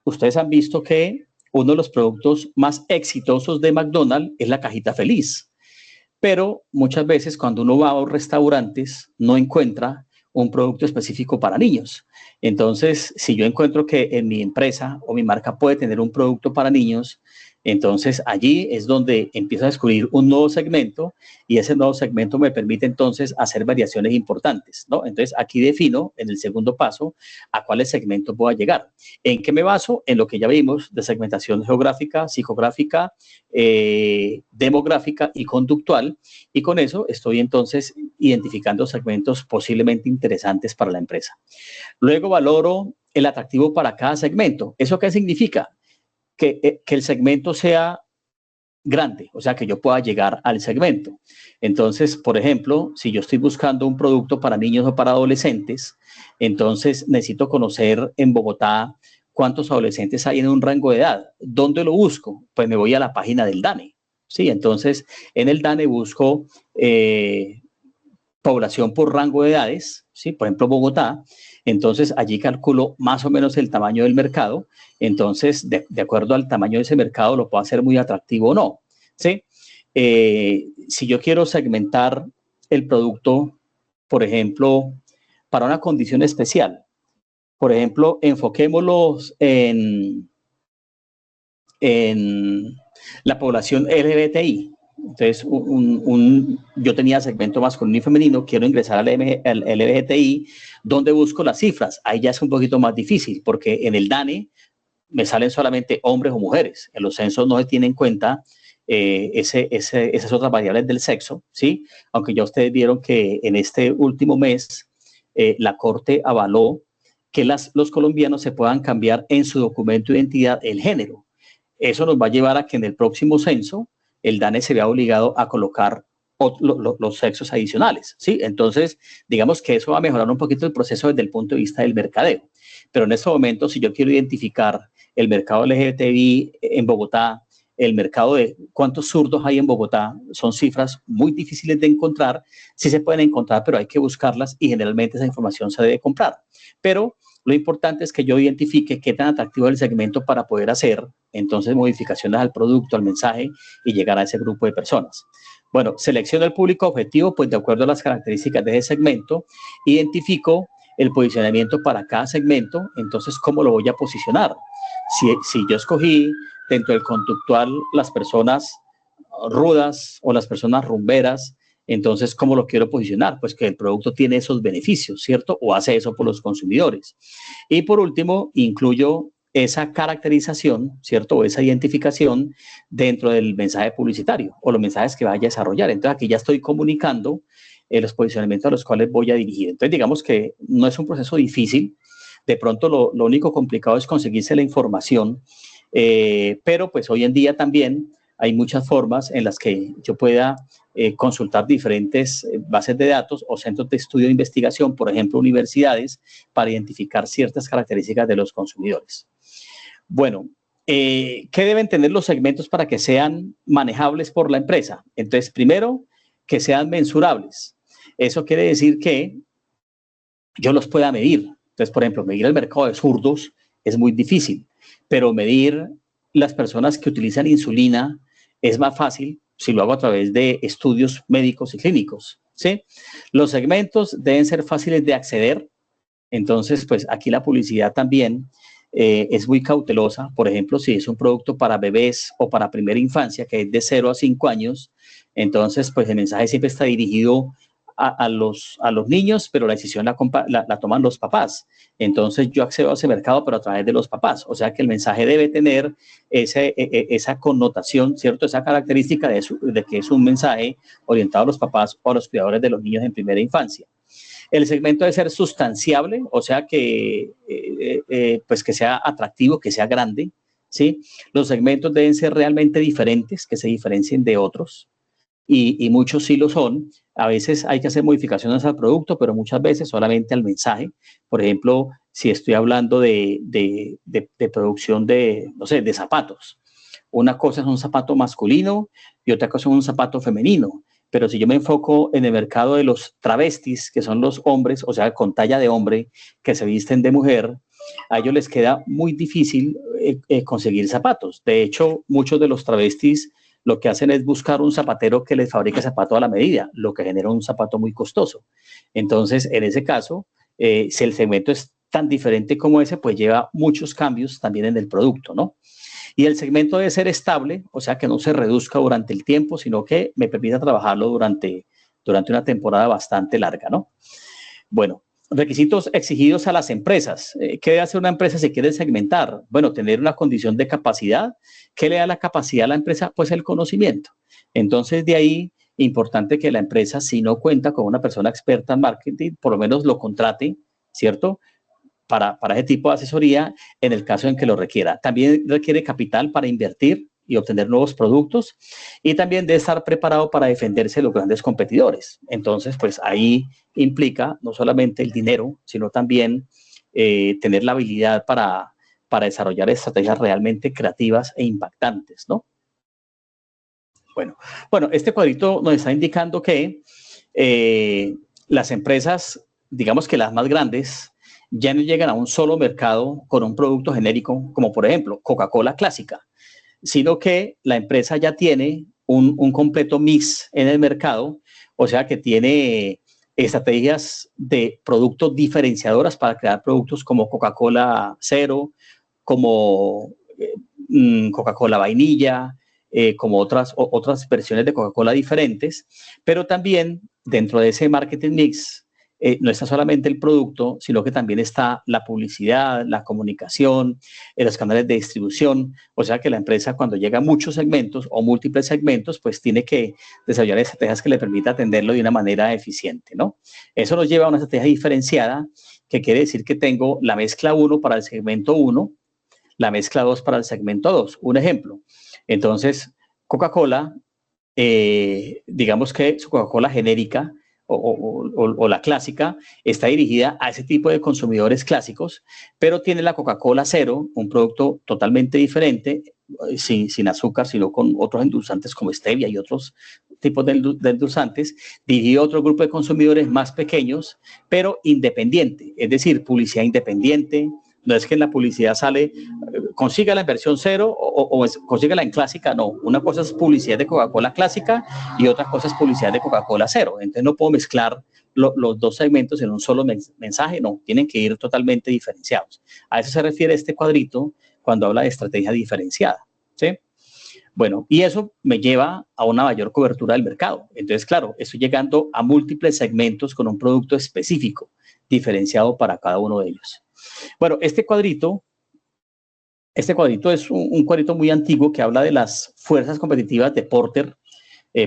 Ustedes han visto que uno de los productos más exitosos de McDonald's es la cajita feliz. Pero muchas veces cuando uno va a los restaurantes no encuentra un producto específico para niños. Entonces, si yo encuentro que en mi empresa o mi marca puede tener un producto para niños, entonces allí es donde empiezo a descubrir un nuevo segmento, y ese nuevo segmento me permite entonces hacer variaciones importantes, ¿no? Entonces aquí defino en el segundo paso a cuáles segmentos voy a llegar. ¿En qué me baso? En lo que ya vimos de segmentación geográfica, psicográfica, demográfica y conductual, y con eso estoy entonces identificando segmentos posiblemente interesantes para la empresa. Luego valoro el atractivo para cada segmento. ¿Eso qué significa? Que el segmento sea grande, o sea, que yo pueda llegar al segmento. Entonces, por ejemplo, si yo estoy buscando un producto para niños o para adolescentes, entonces necesito conocer en Bogotá cuántos adolescentes hay en un rango de edad. ¿Dónde lo busco? Pues me voy a la página del DANE. Sí, entonces en el DANE busco población por rango de edades, ¿sí? Por ejemplo, Bogotá. Entonces allí calculo más o menos el tamaño del mercado. Entonces, de acuerdo al tamaño de ese mercado, lo puedo hacer muy atractivo o no, ¿sí? Si yo quiero segmentar el producto, por ejemplo, para una condición especial, por ejemplo, enfoquémoslos en la población LGBTI. Entonces, yo tenía segmento masculino y femenino, quiero ingresar al LGBTI, ¿dónde busco las cifras? Ahí ya es un poquito más difícil, porque en el DANE me salen solamente hombres o mujeres. En los censos no se tienen en cuenta esas otras variables del sexo, ¿sí? Aunque ya ustedes vieron que en este último mes la Corte avaló que los colombianos se puedan cambiar en su documento de identidad el género. Eso nos va a llevar a que en el próximo censo el DANE se vea obligado a colocar los sexos adicionales, ¿sí? Entonces, digamos que eso va a mejorar un poquito el proceso desde el punto de vista del mercadeo. Pero en este momento, si yo quiero identificar el mercado LGBTI en Bogotá, el mercado de cuántos zurdos hay en Bogotá, son cifras muy difíciles de encontrar. Sí se pueden encontrar, pero hay que buscarlas, y generalmente esa información se debe comprar. Pero lo importante es que yo identifique qué tan atractivo es el segmento para poder hacer entonces modificaciones al producto, al mensaje, y llegar a ese grupo de personas. Bueno, selecciono el público objetivo, pues de acuerdo a las características de ese segmento, identifico el posicionamiento para cada segmento. Entonces, ¿cómo lo voy a posicionar? Si yo escogí dentro del conductual las personas rudas o las personas rumberas, entonces, ¿cómo lo quiero posicionar? Pues que el producto tiene esos beneficios, ¿cierto? O hace eso por los consumidores. Y por último, incluyo esa caracterización, ¿cierto? O esa identificación dentro del mensaje publicitario o los mensajes que vaya a desarrollar. Entonces, aquí ya estoy comunicando los posicionamientos a los cuales voy a dirigir. Entonces, digamos que no es un proceso difícil. De pronto, lo único complicado es conseguirse la información, pero pues hoy en día también hay muchas formas en las que yo pueda consultar diferentes bases de datos o centros de estudio de investigación, por ejemplo, universidades, para identificar ciertas características de los consumidores. Bueno, ¿qué deben tener los segmentos para que sean manejables por la empresa? Entonces, primero, que sean mensurables. Eso quiere decir que yo los pueda medir. Entonces, por ejemplo, medir el mercado de zurdos es muy difícil, pero medir las personas que utilizan insulina es más fácil si lo hago a través de estudios médicos y clínicos, ¿sí? Los segmentos deben ser fáciles de acceder. Entonces, pues aquí la publicidad también es muy cautelosa. Por ejemplo, si es un producto para bebés o para primera infancia, que es de 0 a 5 años, entonces, pues el mensaje siempre está dirigido a los niños, pero la decisión la toman los papás. Entonces, yo accedo a ese mercado, pero a través de los papás. O sea que el mensaje debe tener esa connotación, ¿cierto? Esa característica de que es un mensaje orientado a los papás o a los cuidadores de los niños en primera infancia. El segmento debe ser sustanciable, o sea que, pues que sea atractivo, que sea grande, ¿sí? Los segmentos deben ser realmente diferentes, que se diferencien de otros. Y muchos sí lo son. A veces hay que hacer modificaciones al producto, pero muchas veces solamente al mensaje. Por ejemplo, si estoy hablando de producción de, no sé, de zapatos. Una cosa es un zapato masculino y otra cosa es un zapato femenino. Pero si yo me enfoco en el mercado de los travestis, que son los hombres, o sea, con talla de hombre, que se visten de mujer, a ellos les queda muy difícil conseguir zapatos. De hecho, muchos de los travestis lo que hacen es buscar un zapatero que les fabrique zapato a la medida, lo que genera un zapato muy costoso. Entonces, en ese caso, si el segmento es tan diferente como ese, pues lleva muchos cambios también en el producto, ¿no? Y el segmento debe ser estable, o sea, que no se reduzca durante el tiempo, sino que me permita trabajarlo durante una temporada bastante larga, ¿no? Bueno, requisitos exigidos a las empresas. ¿Qué debe hacer una empresa si quiere segmentar? Bueno, tener una condición de capacidad. ¿Qué le da la capacidad a la empresa? Pues el conocimiento. Entonces, de ahí, importante que la empresa, si no cuenta con una persona experta en marketing, por lo menos lo contrate, ¿cierto? Para ese tipo de asesoría en el caso en que lo requiera. También requiere capital para invertir y obtener nuevos productos, y también de estar preparado para defenderse de los grandes competidores. Entonces, pues ahí implica no solamente el dinero, sino también tener la habilidad para desarrollar estrategias realmente creativas e impactantes, ¿no? Bueno, este cuadrito nos está indicando que las empresas, digamos que las más grandes, ya no llegan a un solo mercado con un producto genérico, como por ejemplo Coca-Cola clásica, sino que la empresa ya tiene un completo mix en el mercado, o sea que tiene estrategias de productos diferenciadoras para crear productos como Coca-Cola Cero, como Coca-Cola Vainilla, como otras versiones de Coca-Cola diferentes, pero también dentro de ese marketing mix no está solamente el producto, sino que también está la publicidad, la comunicación, los canales de distribución. O sea que la empresa, cuando llega a muchos segmentos o múltiples segmentos, pues tiene que desarrollar estrategias que le permitan atenderlo de una manera eficiente, ¿no? Eso nos lleva a una estrategia diferenciada, que quiere decir que tengo la mezcla 1 para el segmento 1, la mezcla 2 para el segmento 2. Un ejemplo. Entonces, Coca-Cola, digamos que su Coca-Cola genérica, o la clásica, está dirigida a ese tipo de consumidores clásicos, pero tiene la Coca-Cola Cero, un producto totalmente diferente, sin azúcar, sino con otros endulzantes como stevia y otros tipos de endulzantes, dirigido a otro grupo de consumidores más pequeños, pero independiente, es decir, publicidad independiente. No es que en la publicidad sale, consígala en versión cero o consígala en clásica, no. Una cosa es publicidad de Coca-Cola clásica y otra cosa es publicidad de Coca-Cola cero. Entonces no puedo mezclar los dos segmentos en un solo mensaje, no. Tienen que ir totalmente diferenciados. A eso se refiere este cuadrito cuando habla de estrategia diferenciada, ¿sí? Bueno, y eso me lleva a una mayor cobertura del mercado. Entonces, claro, estoy llegando a múltiples segmentos con un producto específico, diferenciado para cada uno de ellos. Bueno, este cuadrito es un cuadrito muy antiguo que habla de las fuerzas competitivas de Porter.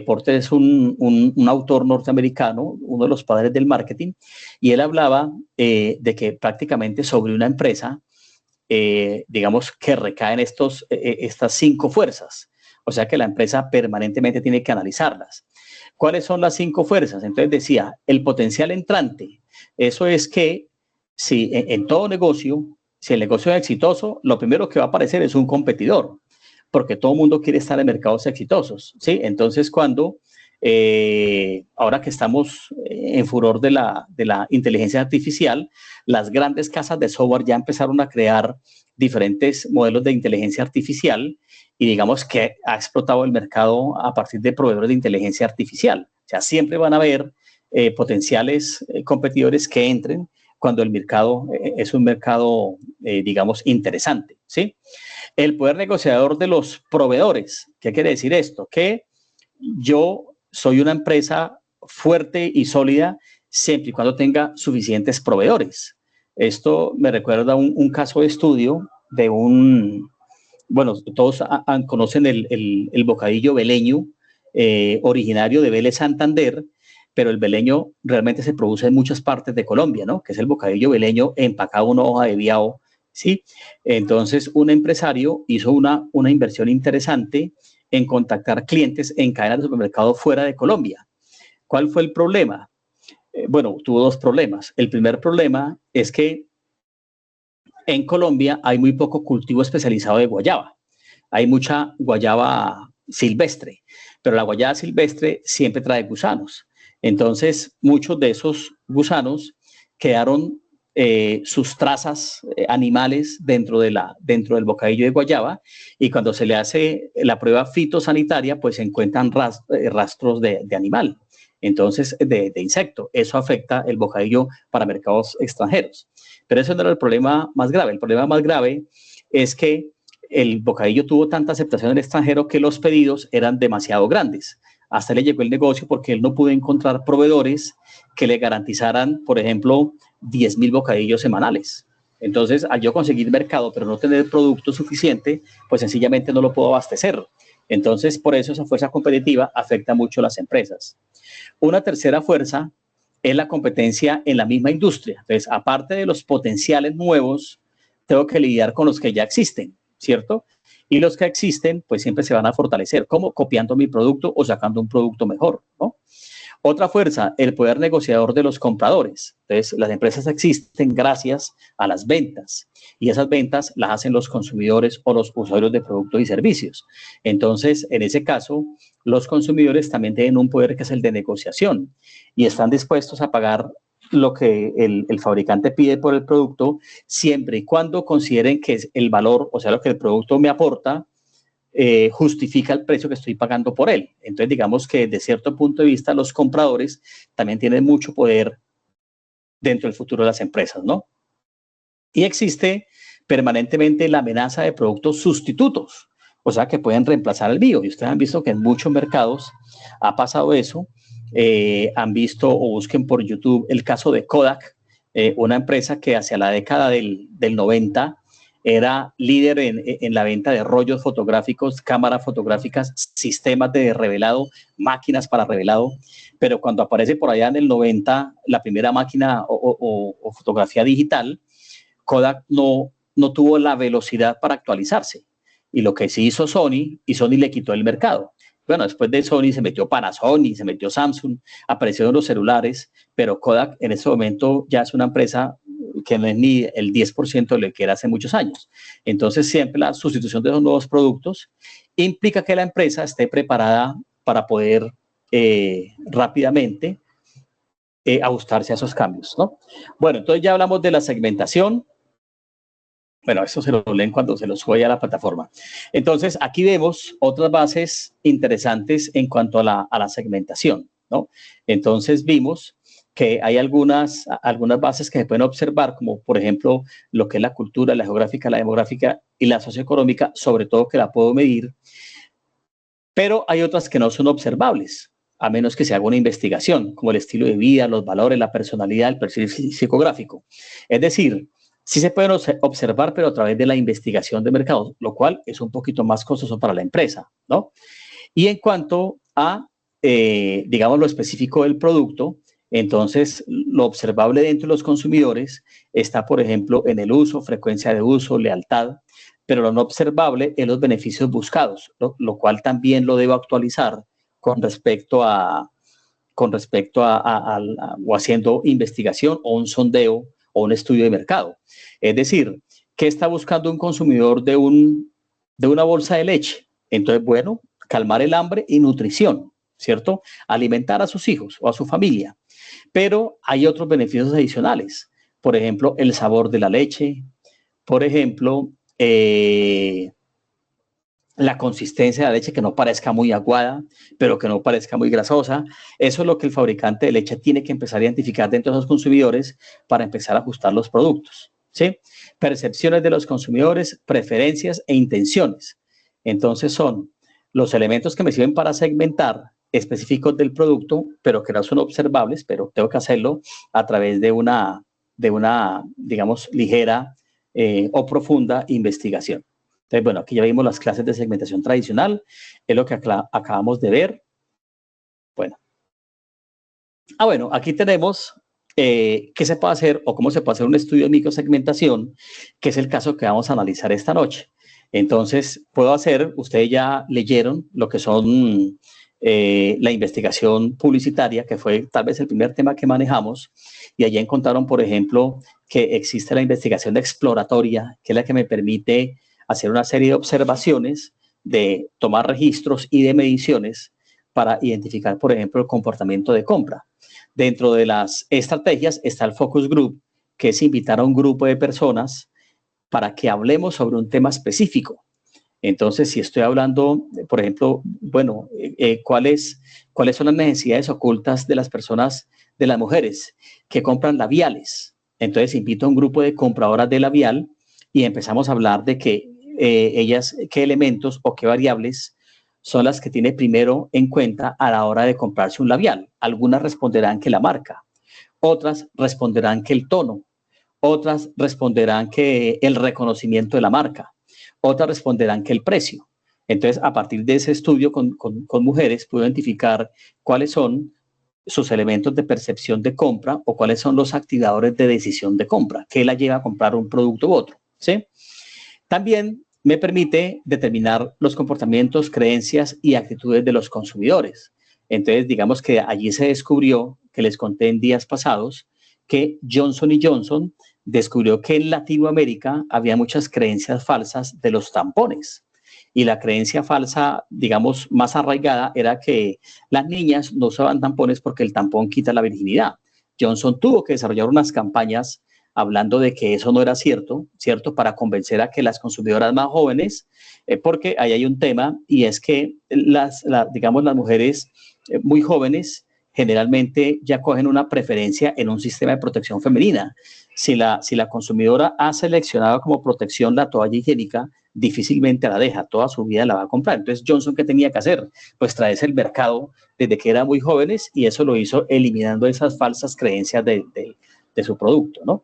Porter es un autor norteamericano, uno de los padres del marketing, y él hablaba de que prácticamente sobre una empresa, digamos que recaen estas 5 fuerzas. O sea que la empresa permanentemente tiene que analizarlas. ¿Cuáles son las 5 fuerzas? Entonces decía, el potencial entrante. Eso es que si en todo negocio, si el negocio es exitoso, lo primero que va a aparecer es un competidor, porque todo el mundo quiere estar en mercados exitosos, ¿sí? Entonces, cuando ahora que estamos en furor de la inteligencia artificial, las grandes casas de software ya empezaron a crear diferentes modelos de inteligencia artificial y digamos que ha explotado el mercado a partir de proveedores de inteligencia artificial. O sea, siempre van a haber potenciales competidores que entren cuando el mercado es un mercado, digamos, interesante, ¿sí? El poder negociador de los proveedores. ¿Qué quiere decir esto? Que yo soy una empresa fuerte y sólida siempre y cuando tenga suficientes proveedores. Esto me recuerda un caso de estudio de bueno, todos conocen el bocadillo veleño, originario de Vélez Santander, pero el veleño realmente se produce en muchas partes de Colombia, ¿no? Que es el bocadillo veleño empacado en una hoja de biao, ¿sí? Entonces, un empresario hizo una inversión interesante en contactar clientes en cadenas de supermercados fuera de Colombia. ¿Cuál fue el problema? Bueno, tuvo 2 problemas. El primer problema es que en Colombia hay muy poco cultivo especializado de guayaba. Hay mucha guayaba silvestre, pero la guayaba silvestre siempre trae gusanos. Entonces, muchos de esos gusanos quedaron sus trazas animales dentro del bocadillo de guayaba, y cuando se le hace la prueba fitosanitaria, pues se encuentran rastros de animal, entonces de insecto. Eso afecta el bocadillo para mercados extranjeros. Pero eso no era el problema más grave. El problema más grave es que el bocadillo tuvo tanta aceptación en el extranjero que los pedidos eran demasiado grandes. Hasta le llegó el negocio porque él no pudo encontrar proveedores que le garantizaran, por ejemplo, 10.000 bocadillos semanales. Entonces, al yo conseguir mercado, pero no tener producto suficiente, pues sencillamente no lo puedo abastecer. Entonces, por eso esa fuerza competitiva afecta mucho a las empresas. Una tercera fuerza es la competencia en la misma industria. Entonces, aparte de los potenciales nuevos, tengo que lidiar con los que ya existen, ¿cierto? Y los que existen, pues siempre se van a fortalecer, como copiando mi producto o sacando un producto mejor, ¿no? Otra fuerza, el poder negociador de los compradores. Entonces, las empresas existen gracias a las ventas, y esas ventas las hacen los consumidores o los usuarios de productos y servicios. Entonces, en ese caso, los consumidores también tienen un poder que es el de negociación y están dispuestos a pagar lo que el fabricante pide por el producto, siempre y cuando consideren que es el valor, o sea, lo que el producto me aporta, justifica el precio que estoy pagando por él. Entonces, digamos que desde cierto punto de vista, los compradores también tienen mucho poder dentro del futuro de las empresas, ¿no? Y existe permanentemente la amenaza de productos sustitutos, o sea, que pueden reemplazar el bio. Y ustedes han visto que en muchos mercados ha pasado eso. Han visto o busquen por YouTube el caso de Kodak, una empresa que hacia la década del 90 era líder en la venta de rollos fotográficos, cámaras fotográficas, sistemas de revelado, máquinas para revelado, pero cuando aparece por allá en el 90 la primera máquina o fotografía digital, Kodak no tuvo la velocidad para actualizarse. Y lo que sí hizo Sony, y Sony le quitó el mercado. Bueno, después de Sony se metió Panasonic, se metió Samsung, aparecieron los celulares, pero Kodak en este momento ya es una empresa que no es ni el 10% de lo que era hace muchos años. Entonces, siempre la sustitución de los nuevos productos implica que la empresa esté preparada para poder rápidamente ajustarse a esos cambios, ¿no? Bueno, entonces ya hablamos de la segmentación. Bueno, eso se lo leen cuando se los sube a la plataforma. Entonces, aquí vemos otras bases interesantes en cuanto a la segmentación, ¿no? Entonces, vimos que hay algunas bases que se pueden observar, como por ejemplo lo que es la cultura, la geográfica, la demográfica y la socioeconómica, sobre todo que la puedo medir, pero hay otras que no son observables, a menos que se haga una investigación, como el estilo de vida, los valores, la personalidad, el perfil psicográfico. Es decir, sí se pueden observar, pero a través de la investigación de mercado, lo cual es un poquito más costoso para la empresa, ¿no? Y en cuanto a, digamos, lo específico del producto, Entonces, lo observable dentro de los consumidores está, por ejemplo, en el uso, frecuencia de uso, lealtad, pero lo no observable es los beneficios buscados, lo cual también lo debo actualizar con respecto o haciendo investigación o un sondeo o un estudio de mercado. Es decir, ¿qué está buscando un consumidor de una bolsa de leche? Entonces, bueno, calmar el hambre y nutrición, ¿cierto? Alimentar a sus hijos o a su familia. Pero hay otros beneficios adicionales. Por ejemplo, el sabor de la leche. Por ejemplo, la consistencia de la leche, que no parezca muy aguada, pero que no parezca muy grasosa. Eso es lo que el fabricante de leche tiene que empezar a identificar dentro de los consumidores para empezar a ajustar los productos, ¿sí? Percepciones de los consumidores, preferencias e intenciones. Entonces son los elementos que me sirven para segmentar específicos del producto, pero que no son observables, pero tengo que hacerlo a través de una digamos, ligera o profunda investigación. Entonces, bueno, aquí ya vimos las clases de segmentación tradicional, es lo que acabamos de ver. Bueno. Bueno, aquí tenemos qué se puede hacer o cómo se puede hacer un estudio de microsegmentación, que es el caso que vamos a analizar esta noche. Entonces, puedo hacer, ustedes ya leyeron lo que son la investigación publicitaria, que fue tal vez el primer tema que manejamos, y allí encontraron, por ejemplo, que existe la investigación exploratoria, que es la que me permite hacer una serie de observaciones, de tomar registros y de mediciones para identificar, por ejemplo, el comportamiento de compra. Dentro de las estrategias está el focus group, que es invitar a un grupo de personas para que hablemos sobre un tema específico. Entonces, si estoy hablando, por ejemplo, bueno, ¿cuáles son las necesidades ocultas de las personas, de las mujeres que compran labiales? Entonces, invito a un grupo de compradoras de labial y empezamos a hablar de que ellas, qué elementos o qué variables son las que tiene primero en cuenta a la hora de comprarse un labial. Algunas responderán que la marca, otras responderán que el tono, otras responderán que el reconocimiento de la marca, otras responderán que el precio. Entonces, a partir de ese estudio con mujeres, puedo identificar cuáles son sus elementos de percepción de compra o cuáles son los activadores de decisión de compra, que la lleva a comprar un producto u otro, ¿sí? También me permite determinar los comportamientos, creencias y actitudes de los consumidores. Entonces, digamos que allí se descubrió, que les conté en días pasados, que Johnson & Johnson descubrió que en Latinoamérica había muchas creencias falsas de los tampones. Y la creencia falsa, digamos, más arraigada era que las niñas no usaban tampones porque el tampón quita la virginidad. Johnson tuvo que desarrollar unas campañas hablando de que eso no era cierto, para convencer a que las consumidoras más jóvenes, porque ahí hay un tema, y es que digamos, las mujeres muy jóvenes generalmente ya cogen una preferencia en un sistema de protección femenina. Si la consumidora ha seleccionado como protección la toalla higiénica, difícilmente la deja, toda su vida la va a comprar. Entonces, Johnson, ¿qué tenía que hacer? Pues traerse el mercado desde que eran muy jóvenes, y eso lo hizo eliminando esas falsas creencias de su producto, ¿no?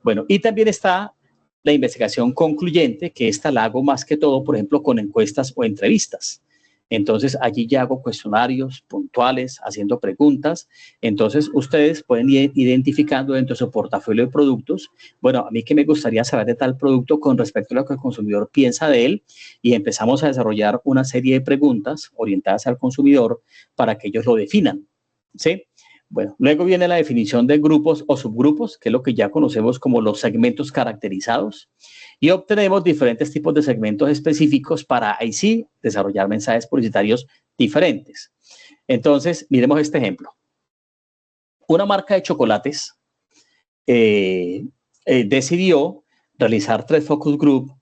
Bueno, y también está la investigación concluyente, que esta la hago más que todo, por ejemplo, con encuestas o entrevistas. Entonces, allí ya hago cuestionarios puntuales, haciendo preguntas. Entonces, ustedes pueden ir identificando dentro de su portafolio de productos, bueno, a mí que me gustaría saber de tal producto con respecto a lo que el consumidor piensa de él, y empezamos a desarrollar una serie de preguntas orientadas al consumidor para que ellos lo definan, ¿sí? Bueno, luego viene la definición de grupos o subgrupos, que es lo que ya conocemos como los segmentos caracterizados, y obtenemos diferentes tipos de segmentos específicos para ahí sí desarrollar mensajes publicitarios diferentes. Entonces, miremos este ejemplo. Una marca de chocolates decidió realizar 3 focus group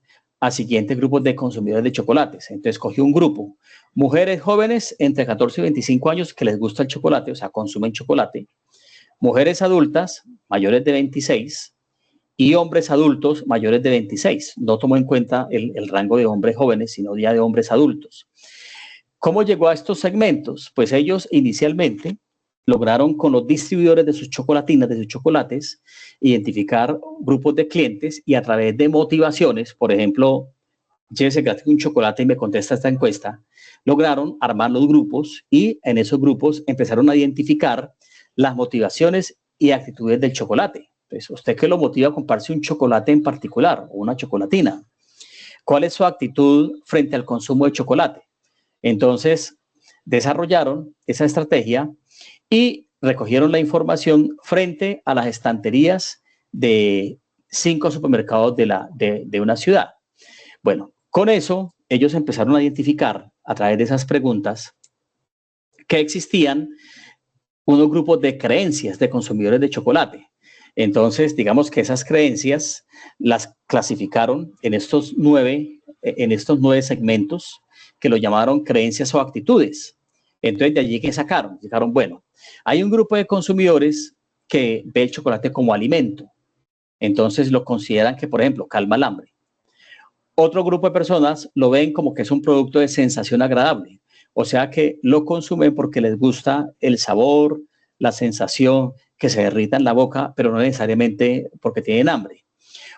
a siguientes grupos de consumidores de chocolates. Entonces, cogió un grupo: mujeres jóvenes entre 14 y 25 años que les gusta el chocolate, o sea, consumen chocolate; mujeres adultas mayores de 26 y hombres adultos mayores de 26. No tomó en cuenta el rango de hombres jóvenes, sino ya de hombres adultos. ¿Cómo llegó a estos segmentos? Pues ellos inicialmente lograron, con los distribuidores de sus chocolatinas, de sus chocolates, identificar grupos de clientes, y a través de motivaciones, por ejemplo, llévese gratis un chocolate y me contesta esta encuesta, lograron armar los grupos, y en esos grupos empezaron a identificar las motivaciones y actitudes del chocolate. Entonces, ¿usted qué lo motiva a comprarse un chocolate en particular o una chocolatina? ¿Cuál es su actitud frente al consumo de chocolate? Entonces, desarrollaron esa estrategia y recogieron la información frente a las estanterías de 5 supermercados de una ciudad. Bueno, con eso ellos empezaron a identificar a través de esas preguntas que existían unos grupos de creencias de consumidores de chocolate. Entonces, digamos que esas creencias las clasificaron en estos nueve segmentos que lo llamaron creencias o actitudes. Entonces, de allí que sacaron, bueno, hay un grupo de consumidores que ve el chocolate como alimento. Entonces, lo consideran que, por ejemplo, calma el hambre. Otro grupo de personas lo ven como que es un producto de sensación agradable. O sea que lo consumen porque les gusta el sabor, la sensación, que se derrita en la boca, pero no necesariamente porque tienen hambre.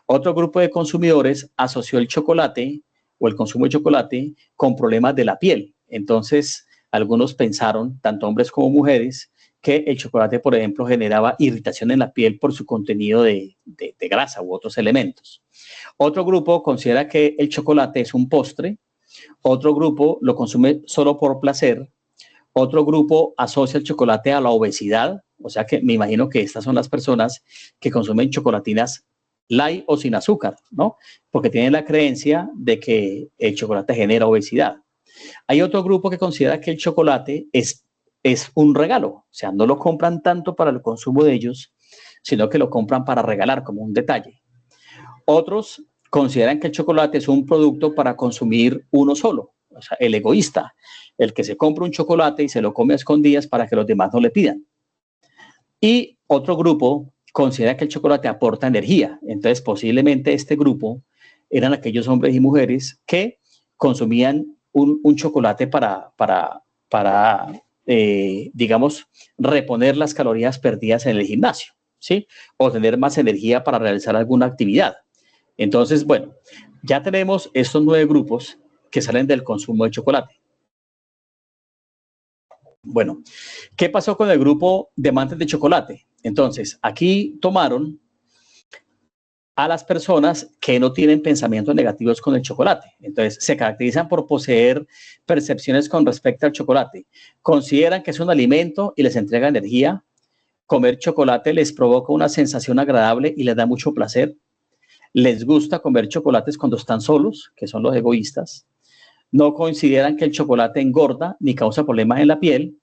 Otro grupo de consumidores asoció el chocolate o el consumo de chocolate con problemas de la piel. Entonces, algunos pensaron, tanto hombres como mujeres, que el chocolate, por ejemplo, generaba irritación en la piel por su contenido de grasa u otros elementos. Otro grupo considera que el chocolate es un postre. Otro grupo lo consume solo por placer. Otro grupo asocia el chocolate a la obesidad. O sea que me imagino que estas son las personas que consumen chocolatinas light o sin azúcar, ¿no? Porque tienen la creencia de que el chocolate genera obesidad. Hay otro grupo que considera que el chocolate es un regalo. O sea, no lo compran tanto para el consumo de ellos, sino que lo compran para regalar como un detalle. Otros consideran que el chocolate es un producto para consumir uno solo, o sea, el egoísta, el que se compra un chocolate y se lo come a escondidas para que los demás no le pidan. Y otro grupo considera que el chocolate aporta energía. Entonces, posiblemente este grupo eran aquellos hombres y mujeres que consumían un chocolate para digamos, reponer las calorías perdidas en el gimnasio, ¿sí? O tener más energía para realizar alguna actividad. Entonces, bueno, ya tenemos estos 9 grupos que salen del consumo de chocolate. Bueno, ¿qué pasó con el grupo de amantes de chocolate? Entonces, aquí tomaron a las personas que no tienen pensamientos negativos con el chocolate. Entonces, se caracterizan por poseer percepciones con respecto al chocolate. Consideran que es un alimento y les entrega energía. Comer chocolate les provoca una sensación agradable y les da mucho placer. Les gusta comer chocolates cuando están solos, que son los egoístas. No consideran que el chocolate engorda ni causa problemas en la piel.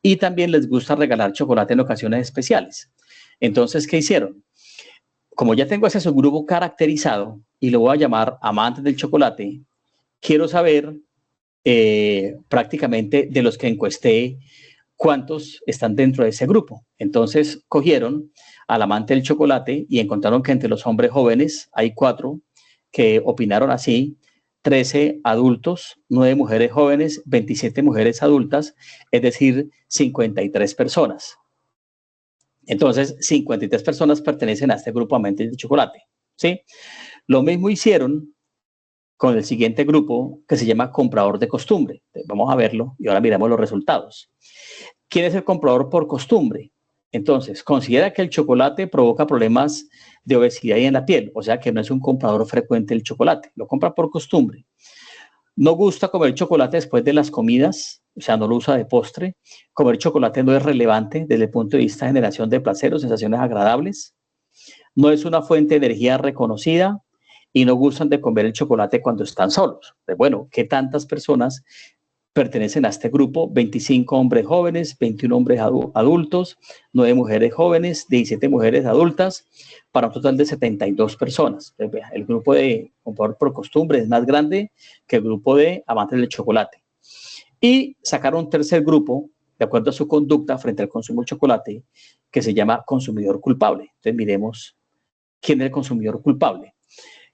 Y también les gusta regalar chocolate en ocasiones especiales. Entonces, ¿qué hicieron? Como ya tengo ese subgrupo caracterizado y lo voy a llamar amantes del chocolate, quiero saber prácticamente de los que encuesté cuántos están dentro de ese grupo. Entonces cogieron al amante del chocolate y encontraron que entre los hombres jóvenes hay 4 que opinaron así, 13 adultos, 9 mujeres jóvenes, 27 mujeres adultas, es decir, 53 personas. Entonces, 53 personas pertenecen a este grupo amantes de chocolate, ¿sí? Lo mismo hicieron con el siguiente grupo que se llama comprador de costumbre. Vamos a verlo y ahora miramos los resultados. ¿Quién es el comprador por costumbre? Entonces, considera que el chocolate provoca problemas de obesidad y en la piel, o sea que no es un comprador frecuente del chocolate, lo compra por costumbre. No gusta comer chocolate después de las comidas, o sea, no lo usa de postre. Comer chocolate no es relevante desde el punto de vista de generación de placer o sensaciones agradables. No es una fuente de energía reconocida y no gustan de comer el chocolate cuando están solos. Pues bueno, ¿qué tantas personas pertenecen a este grupo? 25 hombres jóvenes, 21 hombres adultos, 9 mujeres jóvenes, 17 mujeres adultas, para un total de 72 personas. El grupo de comprador por costumbre es más grande que el grupo de amantes del chocolate. Y sacaron un tercer grupo, de acuerdo a su conducta frente al consumo de chocolate, que se llama consumidor culpable. Entonces miremos quién es el consumidor culpable.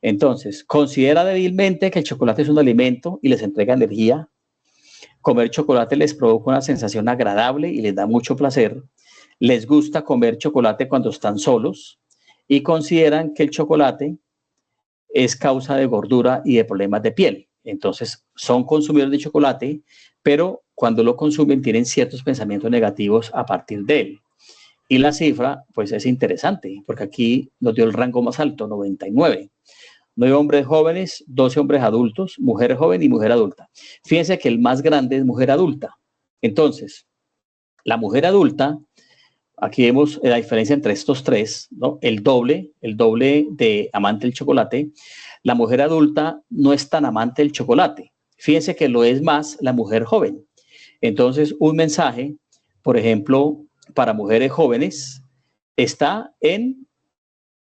Entonces, considera débilmente que el chocolate es un alimento y les entrega energía. Comer chocolate les provoca una sensación agradable y les da mucho placer. Les gusta comer chocolate cuando están solos y consideran que el chocolate es causa de gordura y de problemas de piel. Entonces, son consumidores de chocolate, pero cuando lo consumen tienen ciertos pensamientos negativos a partir de él. Y la cifra, pues es interesante, porque aquí nos dio el rango más alto, 99. 9 hombres jóvenes, 12 hombres adultos, mujer joven y mujer adulta. Fíjense que el más grande es mujer adulta. Entonces, la mujer adulta, aquí vemos la diferencia entre estos tres, ¿no? El doble de amante del chocolate. La mujer adulta no es tan amante del chocolate. Fíjense que lo es más la mujer joven. Entonces, un mensaje, por ejemplo, para mujeres jóvenes, está en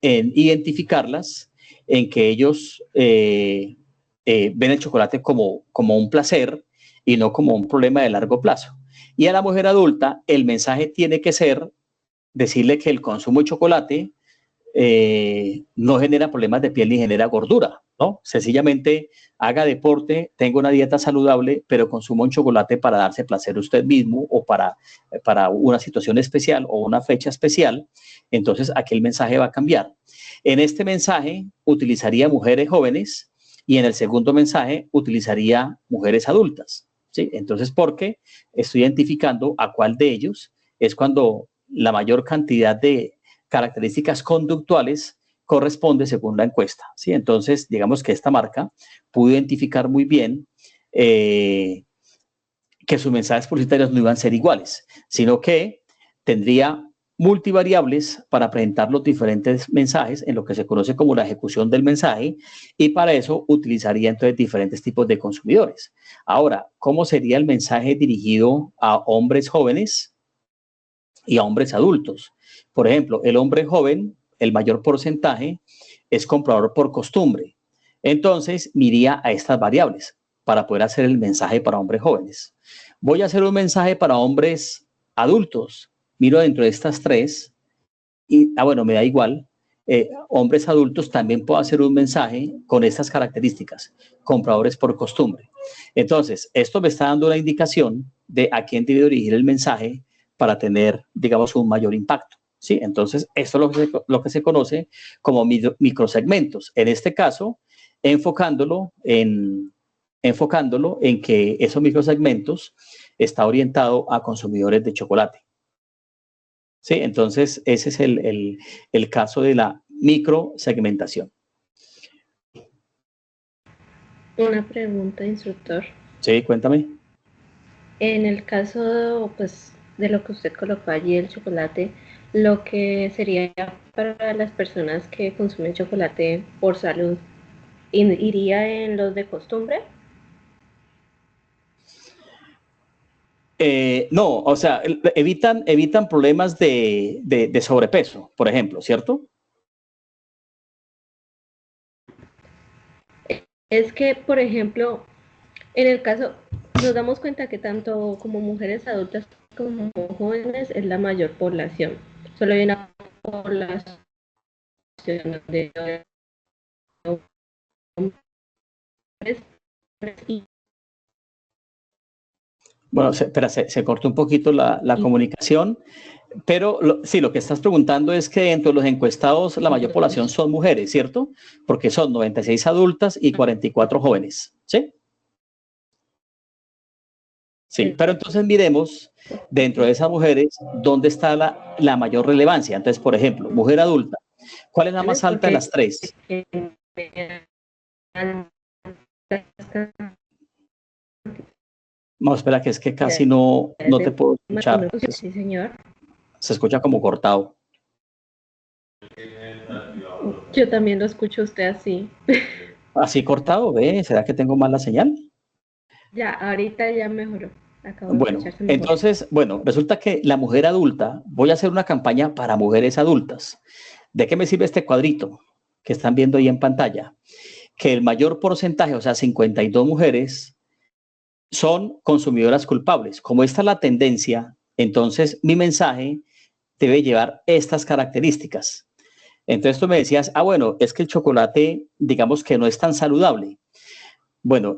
identificarlas, en que ellos ven el chocolate como un placer y no como un problema de largo plazo. Y a la mujer adulta, el mensaje tiene que ser decirle que el consumo de chocolate no genera problemas de piel ni genera gordura, ¿no? Sencillamente haga deporte, tenga una dieta saludable, pero consuma un chocolate para darse placer a usted mismo o para una situación especial o una fecha especial. Entonces aquí el mensaje va a cambiar. En este mensaje utilizaría mujeres jóvenes y en el segundo mensaje utilizaría mujeres adultas, ¿sí? Entonces, porque estoy identificando a cuál de ellos es cuando la mayor cantidad de características conductuales corresponde según la encuesta, ¿sí? Entonces, digamos que esta marca pudo identificar muy bien que sus mensajes publicitarios no iban a ser iguales, sino que tendría multivariables para presentar los diferentes mensajes en lo que se conoce como la ejecución del mensaje, y para eso utilizaría entonces diferentes tipos de consumidores. Ahora, ¿cómo sería el mensaje dirigido a hombres jóvenes y a hombres adultos? Por ejemplo, el hombre joven, el mayor porcentaje es comprador por costumbre. Entonces, miría a estas variables para poder hacer el mensaje para hombres jóvenes. Voy a hacer un mensaje para hombres adultos. Miro dentro de estas tres y, bueno, me da igual. Hombres adultos también puedo hacer un mensaje con estas características, compradores por costumbre. Entonces, esto me está dando una indicación de a quién debe dirigir el mensaje para tener, digamos, un mayor impacto, ¿sí? Entonces, esto es lo que se conoce como microsegmentos. En este caso, enfocándolo en que esos microsegmentos está orientado a consumidores de chocolate. ¿Sí? Entonces, ese es el caso de la microsegmentación. Una pregunta, instructor. Sí, cuéntame. En el caso, pues, de lo que usted colocó allí, el chocolate, lo que sería para las personas que consumen chocolate por salud, ¿iría en los de costumbre? No, o sea, evitan problemas de sobrepeso, por ejemplo, ¿cierto? Es que, por ejemplo, en el caso, nos damos cuenta que tanto como mujeres adultas como jóvenes es la mayor población. Solo hay una población de hombres y Bueno, espera, se cortó un poquito la comunicación, pero sí, lo que estás preguntando es que dentro de los encuestados la mayor población son mujeres, ¿cierto? Porque son 96 adultas y 44 jóvenes, ¿sí? Sí, pero entonces miremos dentro de esas mujeres dónde está la mayor relevancia. Entonces, por ejemplo, mujer adulta, ¿cuál es la más alta de las tres? No, espera, que es que casi no te puedo escuchar. Sí, señor. Se escucha como cortado. Yo también lo escucho a usted así. ¿Así cortado? ¿Ve? ¿Será que tengo mala señal? Ya, ahorita ya mejoró. Bueno, entonces, bueno, resulta que la mujer adulta, voy a hacer una campaña para mujeres adultas. ¿De qué me sirve este cuadrito que están viendo ahí en pantalla? Que el mayor porcentaje, o sea, 52 mujeres, son consumidoras culpables. Como esta es la tendencia, entonces mi mensaje debe llevar estas características. Entonces tú me decías, bueno, es que el chocolate, digamos que no es tan saludable. Bueno,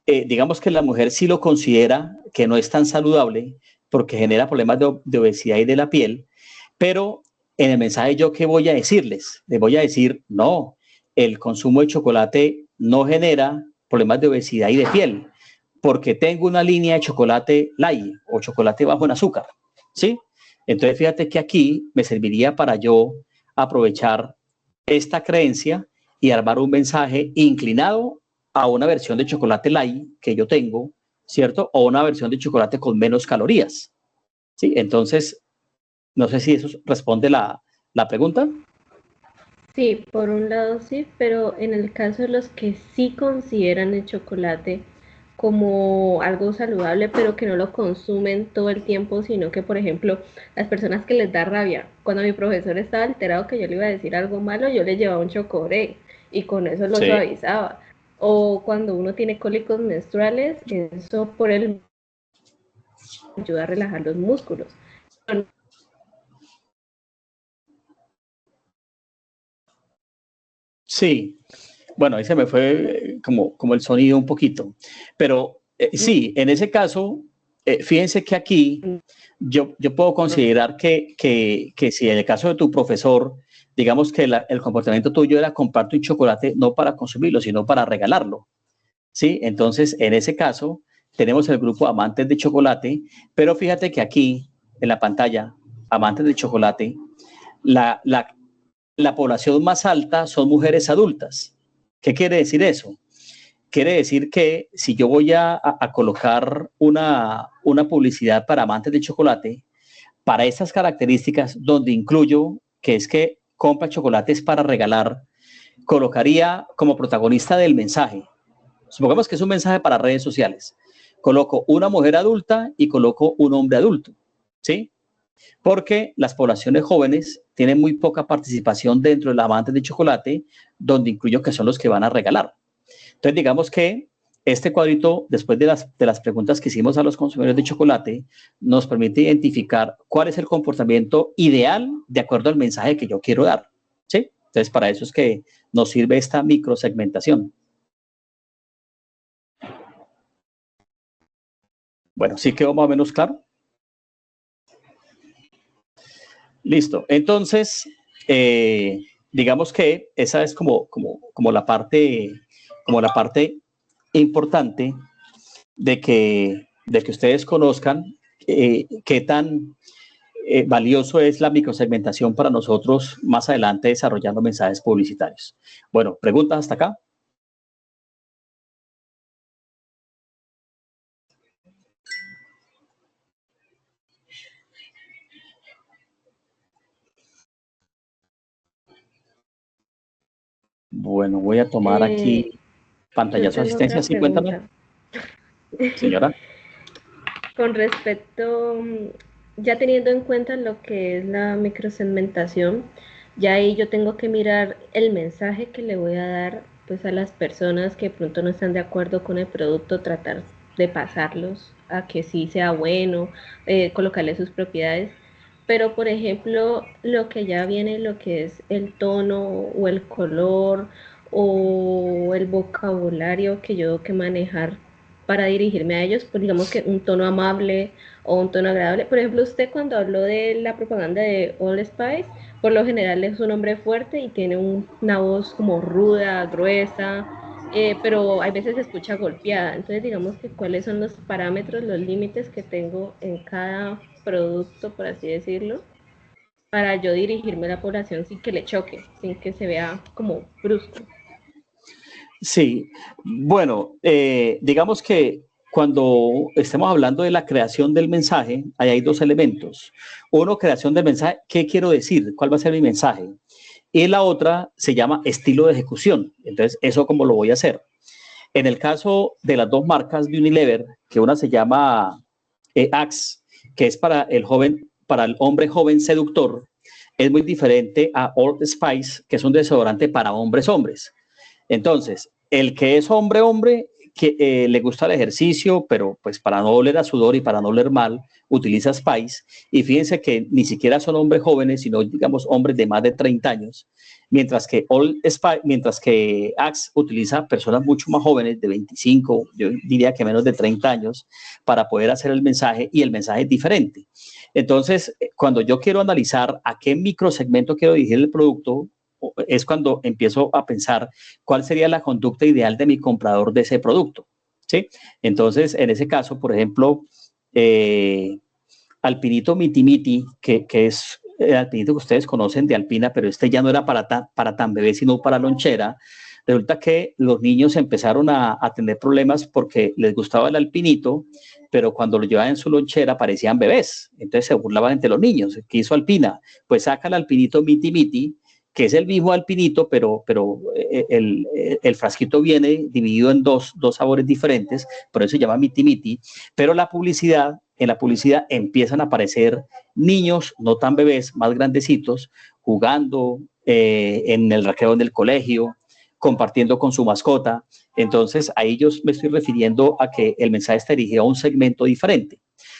digamos que la mujer sí lo considera que no es tan saludable porque genera problemas de obesidad y de la piel, pero en el mensaje yo ¿qué voy a decirles? Les voy a decir, no, el consumo de chocolate no genera problemas de obesidad y de piel, porque tengo una línea de chocolate light o chocolate bajo en azúcar, ¿sí? Entonces, fíjate que aquí me serviría para yo aprovechar esta creencia y armar un mensaje inclinado a una versión de chocolate light que yo tengo, ¿cierto? O una versión de chocolate con menos calorías, ¿sí? Entonces, no sé si eso responde la pregunta. Sí, por un lado sí, pero en el caso de los que sí consideran el chocolate como algo saludable, pero que no lo consumen todo el tiempo, sino que, por ejemplo, las personas que les da rabia, cuando mi profesor estaba alterado que yo le iba a decir algo malo, yo le llevaba un chocoré y con eso lo Sí. suavizaba. O cuando uno tiene cólicos menstruales, eso por él ayuda a relajar los músculos. Sí, bueno, ahí se me fue como el sonido un poquito, pero sí, en ese caso, fíjense que aquí yo puedo considerar que si en el caso de tu profesor, digamos que el comportamiento tuyo era comprar tu chocolate no para consumirlo, sino para regalarlo, ¿sí? Entonces, en ese caso, tenemos el grupo amantes de chocolate, pero fíjate que aquí, en la pantalla, amantes de chocolate, la, la, la población más alta son mujeres adultas. ¿Qué quiere decir eso? Quiere decir que si yo voy a colocar una publicidad para amantes de chocolate, para estas características, donde incluyo que es que compra chocolates para regalar, colocaría como protagonista del mensaje. Supongamos que es un mensaje para redes sociales. Coloco una mujer adulta y coloco un hombre adulto, ¿sí? Porque las poblaciones jóvenes tienen muy poca participación dentro de los amantes de chocolate, donde incluyo que son los que van a regalar. Entonces, digamos que este cuadrito, después de las preguntas que hicimos a los consumidores de chocolate, nos permite identificar cuál es el comportamiento ideal de acuerdo al mensaje que yo quiero dar, ¿sí? Entonces, para eso es que nos sirve esta microsegmentación. Bueno, ¿sí quedó más o menos claro? Listo. Entonces, digamos que esa es como la parte importante de que ustedes conozcan qué tan valioso es la microsegmentación para nosotros más adelante desarrollando mensajes publicitarios. Bueno, preguntas hasta acá. Bueno, voy a tomar aquí pantallazo de asistencia. Sí, cuéntame. Señora. Con respecto, ya teniendo en cuenta lo que es la microsegmentación, ya ahí yo tengo que mirar el mensaje que le voy a dar pues a las personas que de pronto no están de acuerdo con el producto, tratar de pasarlos a que sí sea bueno, colocarle sus propiedades. Pero por ejemplo, lo que ya viene, lo que es el tono o el color o el vocabulario que yo tengo que manejar para dirigirme a ellos, pues digamos que un tono amable o un tono agradable. Por ejemplo, usted cuando habló de la propaganda de All Spice, por lo general es un hombre fuerte y tiene una voz como ruda, gruesa, pero a veces se escucha golpeada. Entonces, digamos que cuáles son los parámetros, los límites que tengo en cada producto, por así decirlo, para yo dirigirme a la población sin que le choque, sin que se vea como brusco. Sí, bueno, digamos que cuando estemos hablando de la creación del mensaje, ahí hay dos elementos. Uno, creación del mensaje, ¿qué quiero decir? ¿Cuál va a ser mi mensaje? Y la otra se llama estilo de ejecución. Entonces, ¿eso cómo lo voy a hacer? En el caso de las dos marcas de Unilever, que una se llama Axe, que es para el hombre joven seductor, es muy diferente a Old Spice, que es un desodorante para hombres. Entonces, el que es hombre, que le gusta el ejercicio, pero pues para no oler a sudor y para no oler mal, utiliza Spice. Y fíjense que ni siquiera son hombres jóvenes, sino digamos hombres de más de 30 años, mientras que Axe utiliza personas mucho más jóvenes, de 25, yo diría que menos de 30 años, para poder hacer el mensaje, y el mensaje es diferente. Entonces, cuando yo quiero analizar a qué microsegmento quiero dirigir el producto, es cuando empiezo a pensar cuál sería la conducta ideal de mi comprador de ese producto, ¿sí? Entonces, en ese caso, por ejemplo, alpinito miti miti, que es el alpinito que ustedes conocen de Alpina, pero este ya no era para tan bebé, sino para lonchera. Resulta que los niños empezaron a tener problemas porque les gustaba el alpinito, pero cuando lo llevaban en su lonchera parecían bebés. Entonces se burlaban entre los niños. ¿Qué hizo Alpina? Pues saca el alpinito miti miti, que es el mismo alpinito, pero el frasquito viene dividido en dos sabores diferentes, por eso se llama miti miti, pero en la publicidad empiezan a aparecer niños, no tan bebés, más grandecitos, jugando en el recreo del colegio, compartiendo con su mascota. Entonces, ahí yo me estoy refiriendo a que el mensaje está dirigido a un segmento diferente.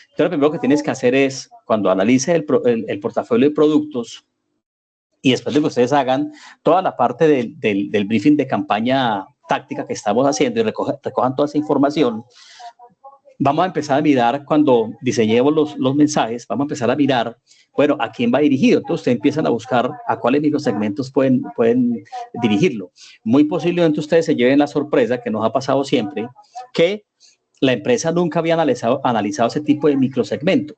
Entonces, lo primero que tienes que hacer es, cuando analices el portafolio de productos, y después de que ustedes hagan toda la parte del briefing de campaña táctica que estamos haciendo y recojan toda esa información, vamos a empezar a mirar, cuando diseñemos los mensajes, vamos a empezar a mirar, bueno, ¿a quién va dirigido? Entonces ustedes empiezan a buscar a cuáles microsegmentos pueden dirigirlo. Muy posiblemente ustedes se lleven la sorpresa, que nos ha pasado siempre, que la empresa nunca había analizado ese tipo de microsegmento.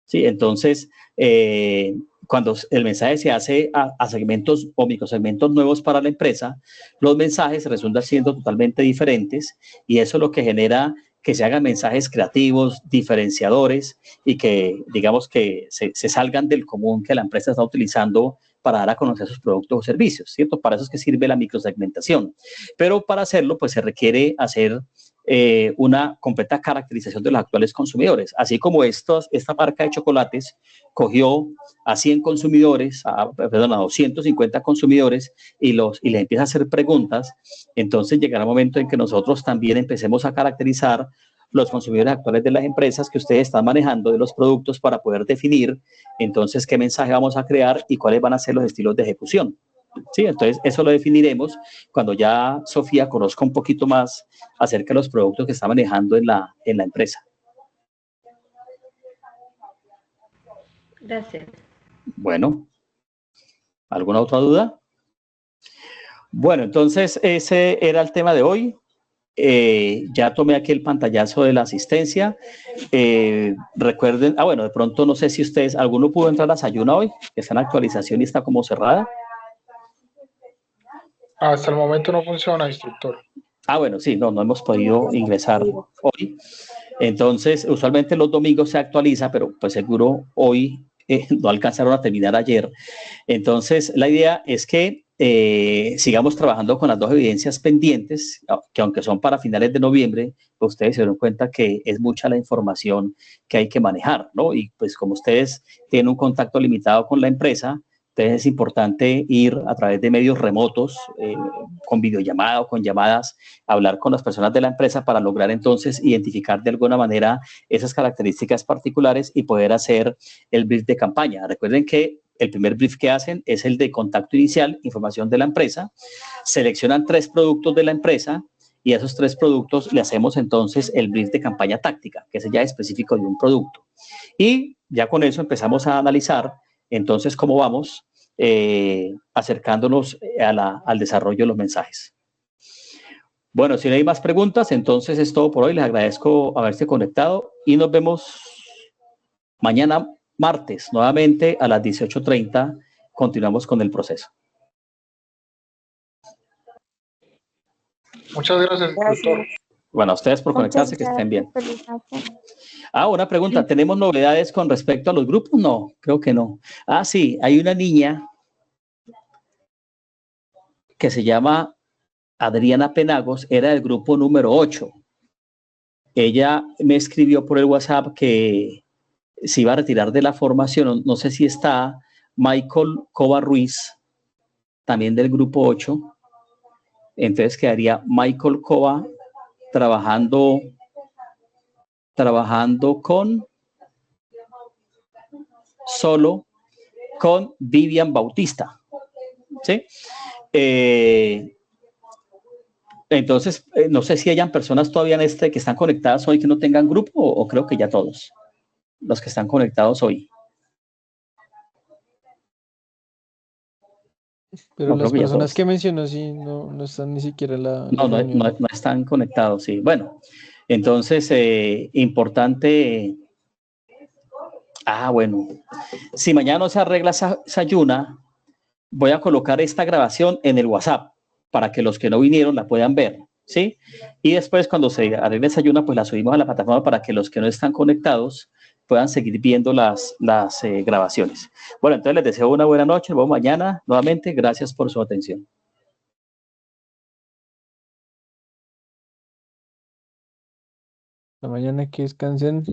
¿Sí? Entonces, cuando el mensaje se hace a segmentos o microsegmentos nuevos para la empresa, los mensajes resultan siendo totalmente diferentes, y eso es lo que genera que se hagan mensajes creativos, diferenciadores, y que, digamos, que se salgan del común que la empresa está utilizando para dar a conocer sus productos o servicios, ¿cierto? Para eso es que sirve la microsegmentación. Pero para hacerlo, pues se requiere hacer una completa caracterización de los actuales consumidores. Así como esta marca de chocolates cogió a 100 consumidores, a 250 consumidores, y les empieza a hacer preguntas, entonces llegará el momento en que nosotros también empecemos a caracterizar los consumidores actuales de las empresas que ustedes están manejando, de los productos, para poder definir entonces qué mensaje vamos a crear y cuáles van a ser los estilos de ejecución. Sí, entonces eso lo definiremos cuando ya Sofía conozca un poquito más acerca de los productos que está manejando en la empresa. Gracias. Bueno, ¿alguna otra duda? Bueno, entonces ese era el tema de hoy. Ya tomé aquí el pantallazo de la asistencia. Recuerden, bueno, de pronto no sé si ustedes, ¿alguno pudo entrar a Sayuna hoy? Que está en actualización y está como cerrada. Hasta el momento no funciona, instructor. Bueno, sí, no hemos podido ingresar hoy. Entonces, usualmente los domingos se actualiza, pero pues seguro hoy no alcanzaron a terminar ayer. Entonces, la idea es que sigamos trabajando con las dos evidencias pendientes, que aunque son para finales de noviembre, pues ustedes se dieron cuenta que es mucha la información que hay que manejar, ¿no? Y pues como ustedes tienen un contacto limitado con la empresa, entonces es importante ir a través de medios remotos, con videollamada o con llamadas, a hablar con las personas de la empresa para lograr entonces identificar de alguna manera esas características particulares y poder hacer el brief de campaña. Recuerden que el primer brief que hacen es el de contacto inicial, información de la empresa, seleccionan 3 productos de la empresa y a esos 3 productos le hacemos entonces el brief de campaña táctica, que es ya específico de un producto. Y ya con eso empezamos a analizar entonces cómo vamos acercándonos al desarrollo de los mensajes. Bueno, si no hay más preguntas, entonces es todo por hoy. Les agradezco haberse conectado y nos vemos mañana martes, nuevamente a las 18:30. Continuamos con el proceso. Muchas gracias, instructor. Bueno, a ustedes por conectarse, que estén bien. Una pregunta, ¿tenemos novedades con respecto a los grupos? No, creo que no. Sí, hay una niña que se llama Adriana Penagos, era del grupo número 8. Ella me escribió por el WhatsApp que se iba a retirar de la formación. No sé si está Michael Cova Ruiz, también del grupo 8. Entonces quedaría Michael Cova trabajando con Vivian Bautista, ¿sí? Entonces, no sé si hayan personas todavía que están conectadas hoy que no tengan grupo, o creo que ya todos los que están conectados hoy. Pero las personas que mencionó sí no están ni siquiera en la reunión. No están conectados, sí. Bueno, entonces importante Ah, bueno. Si mañana no se arregla esa ayuna, voy a colocar esta grabación en el WhatsApp para que los que no vinieron la puedan ver, ¿sí? Y después cuando se arregle esa ayuna, pues la subimos a la plataforma para que los que no están conectados puedan seguir viendo las grabaciones. Bueno, entonces les deseo una buena noche, nos vemos mañana nuevamente. Gracias por su atención. La mañana que descansen.